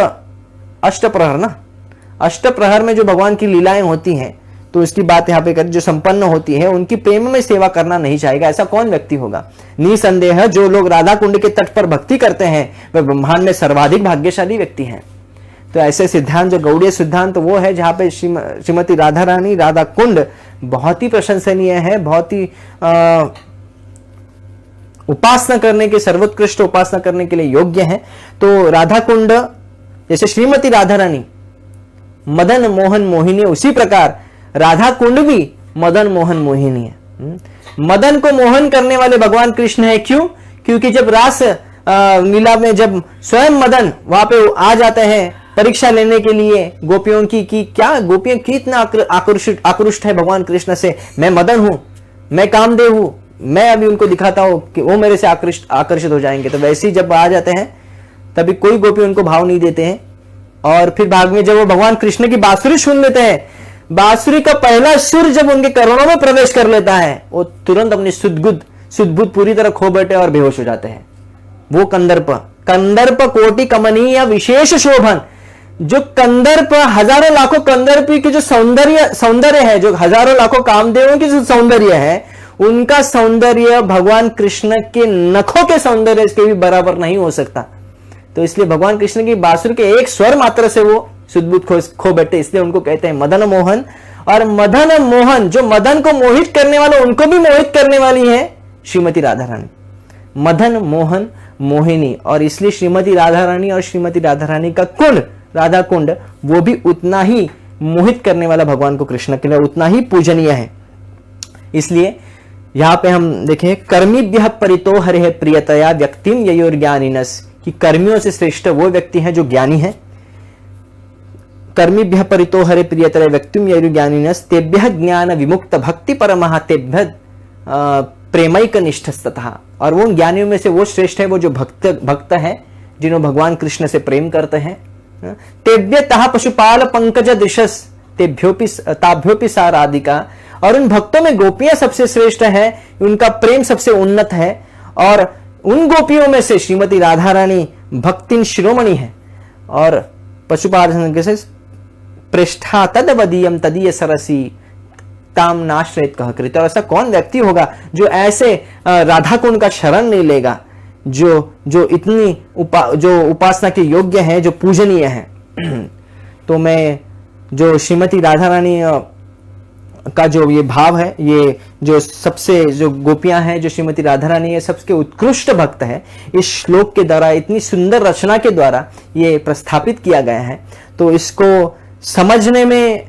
प्रहर में जो भगवान की लीलाएं होती हैं, तो इसकी बात यहाँ पे करें, जो संपन्न होती है उनकी प्रेम में सेवा करना नहीं चाहेगा, ऐसा कौन व्यक्ति होगा। निसंदेह जो लोग राधा कुंड के तट पर भक्ति करते हैं वे ब्रह्मांड में सर्वाधिक भाग्यशाली व्यक्ति हैं। तो ऐसे सिद्धांत जो गौड़ीय सिद्धांत वो है जहां पे श्रीमती राधा रानी राधा कुंड बहुत ही प्रशंसनीय है, बहुत ही उपासना करने के, सर्वोत्कृष्ट उपासना करने के लिए योग्य है। तो राधा कुंड जैसे श्रीमती राधा रानी मदन मोहन मोहिनी, उसी प्रकार राधा कुंड भी मदन मोहन मोहिनी है। मदन को मोहन करने वाले भगवान कृष्ण है। क्यों? क्योंकि जब रास लीला में जब स्वयं मदन वहां पे आ जाते हैं परीक्षा लेने के लिए गोपियों की, कि क्या गोपियां कितना आकृष्ट है भगवान कृष्ण से, मैं मदन हूं, मैं कामदेव हूं, मैं अभी उनको दिखाता हूं कि वो मेरे से आकर्षित हो जाएंगे। तो वैसे ही जब आ जाते हैं तभी कोई गोपी उनको भाव नहीं देते हैं। और फिर भाग में जब वो भगवान कृष्ण की बांसुरी सुन लेते हैं, बांसुरी का पहला सुर जब उनके करोड़ों में प्रवेश कर लेता है, वो तुरंत अपनी सुदबुद्ध पूरी तरह खो बैठे और बेहोश हो जाते हैं। वो कंदर्प कोटि कमनीय विशेष शोभन, जो कंदर्प हजारों लाखों कंदर्पी की जो सौंदर्य है, जो हजारों लाखों कामदेवों की जो सौंदर्य है, उनका सौंदर्य भगवान कृष्ण के नखों के सौंदर्य के भी बराबर नहीं हो सकता। तो इसलिए भगवान कृष्ण की बांसुरी के एक स्वर मात्र से वो सुदबुद्ध खो बैठे, इसलिए उनको कहते हैं मदन मोहन। और मदन मोहन, जो मदन को मोहित करने वाला, उनको भी मोहित करने वाली है श्रीमती राधा रानी, मदन मोहन मोहिनी। और इसलिए श्रीमती राधा रानी और श्रीमती राधा रानी का कुंड, राधा कुंड, वो भी उतना ही मोहित करने वाला भगवान को कृष्ण के लिए उतना ही पूजनीय है। इसलिए यहां पे हम देखें, कर्मीभ्यः परितो हरिः प्रियतया व्यक्तिम ययोर ज्ञानिनस्, कि कर्मियों से श्रेष्ठ वो व्यक्ति हैं जो ज्ञानी है। कर्मीभ्यः परितो हरिः प्रियतया व्यक्तिम ययोर ज्ञानिनस् तेभ्यः ज्ञान विमुक्त भक्ति परमः तेभ्यः प्रेमैक निष्ठस्ततः। और वो ज्ञानियों में से वो श्रेष्ठ है वो जो भक्त है, जिन्होंने भगवान कृष्ण से प्रेम करते हैं। तेभ्यतः पशुपाल पंकज दृशस ताभ्योपि सा राधिका। और उन भक्तों में गोपियां सबसे श्रेष्ठ है, उनका प्रेम सबसे उन्नत है। और उन गोपियों में से श्रीमती राधा रानी भक्तिन शिरोमणि है। और पशुपाल पृष्ठा तदवदीयम तदीय सरसी ताम नाश्रयत कह कृत। और ऐसा कौन व्यक्ति होगा जो ऐसे राधा कुंड का शरण नहीं लेगा, जो इतनी जो उपासना के योग्य है, जो पूजनीय है। तो मैं जो श्रीमती राधा रानी का जो ये भाव है, ये जो सबसे जो गोपियां हैं, जो श्रीमती राधा रानी है, सबसे उत्कृष्ट भक्त है, इस श्लोक के द्वारा, इतनी सुंदर रचना के द्वारा ये प्रस्थापित किया गया है। तो इसको समझने में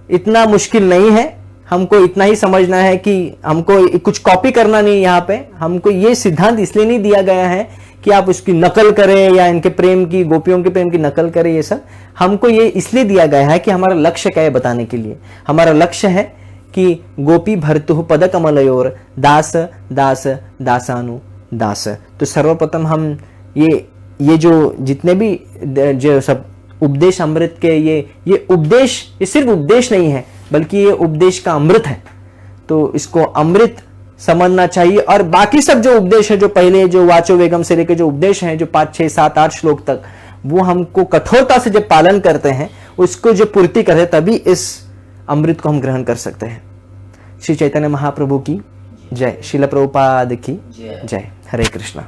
इतना मुश्किल नहीं है। हमको इतना ही समझना है कि हमको कुछ कॉपी करना नहीं। यहाँ पे हमको ये सिद्धांत इसलिए नहीं दिया गया है कि आप उसकी नकल करें या इनके प्रेम की, गोपियों के प्रेम की नकल करें। ये सब हमको ये इसलिए दिया गया है कि हमारा लक्ष्य क्या है बताने के लिए। हमारा लक्ष्य है कि गोपी भर्तुः पद कमलयोर दास दास दासानु दास। तो सर्वप्रथम हम ये जो जितने भी जो सब उपदेश अमृत के ये उपदेश, ये सिर्फ उपदेश नहीं है बल्कि ये उपदेश का अमृत है। तो इसको अमृत समझना चाहिए। और बाकी सब जो उपदेश है, जो पहले जो वाचो वेगम से लेकर जो उपदेश हैं, जो 5, 6, 7, 8 श्लोक तक, वो हमको कठोरता से जब पालन करते हैं, उसको जो पूर्ति करते हैं, तभी इस अमृत को हम ग्रहण कर सकते हैं। श्री चैतन्य महाप्रभु की जय, श्रील प्रभुपाद की जय। हरे कृष्णा।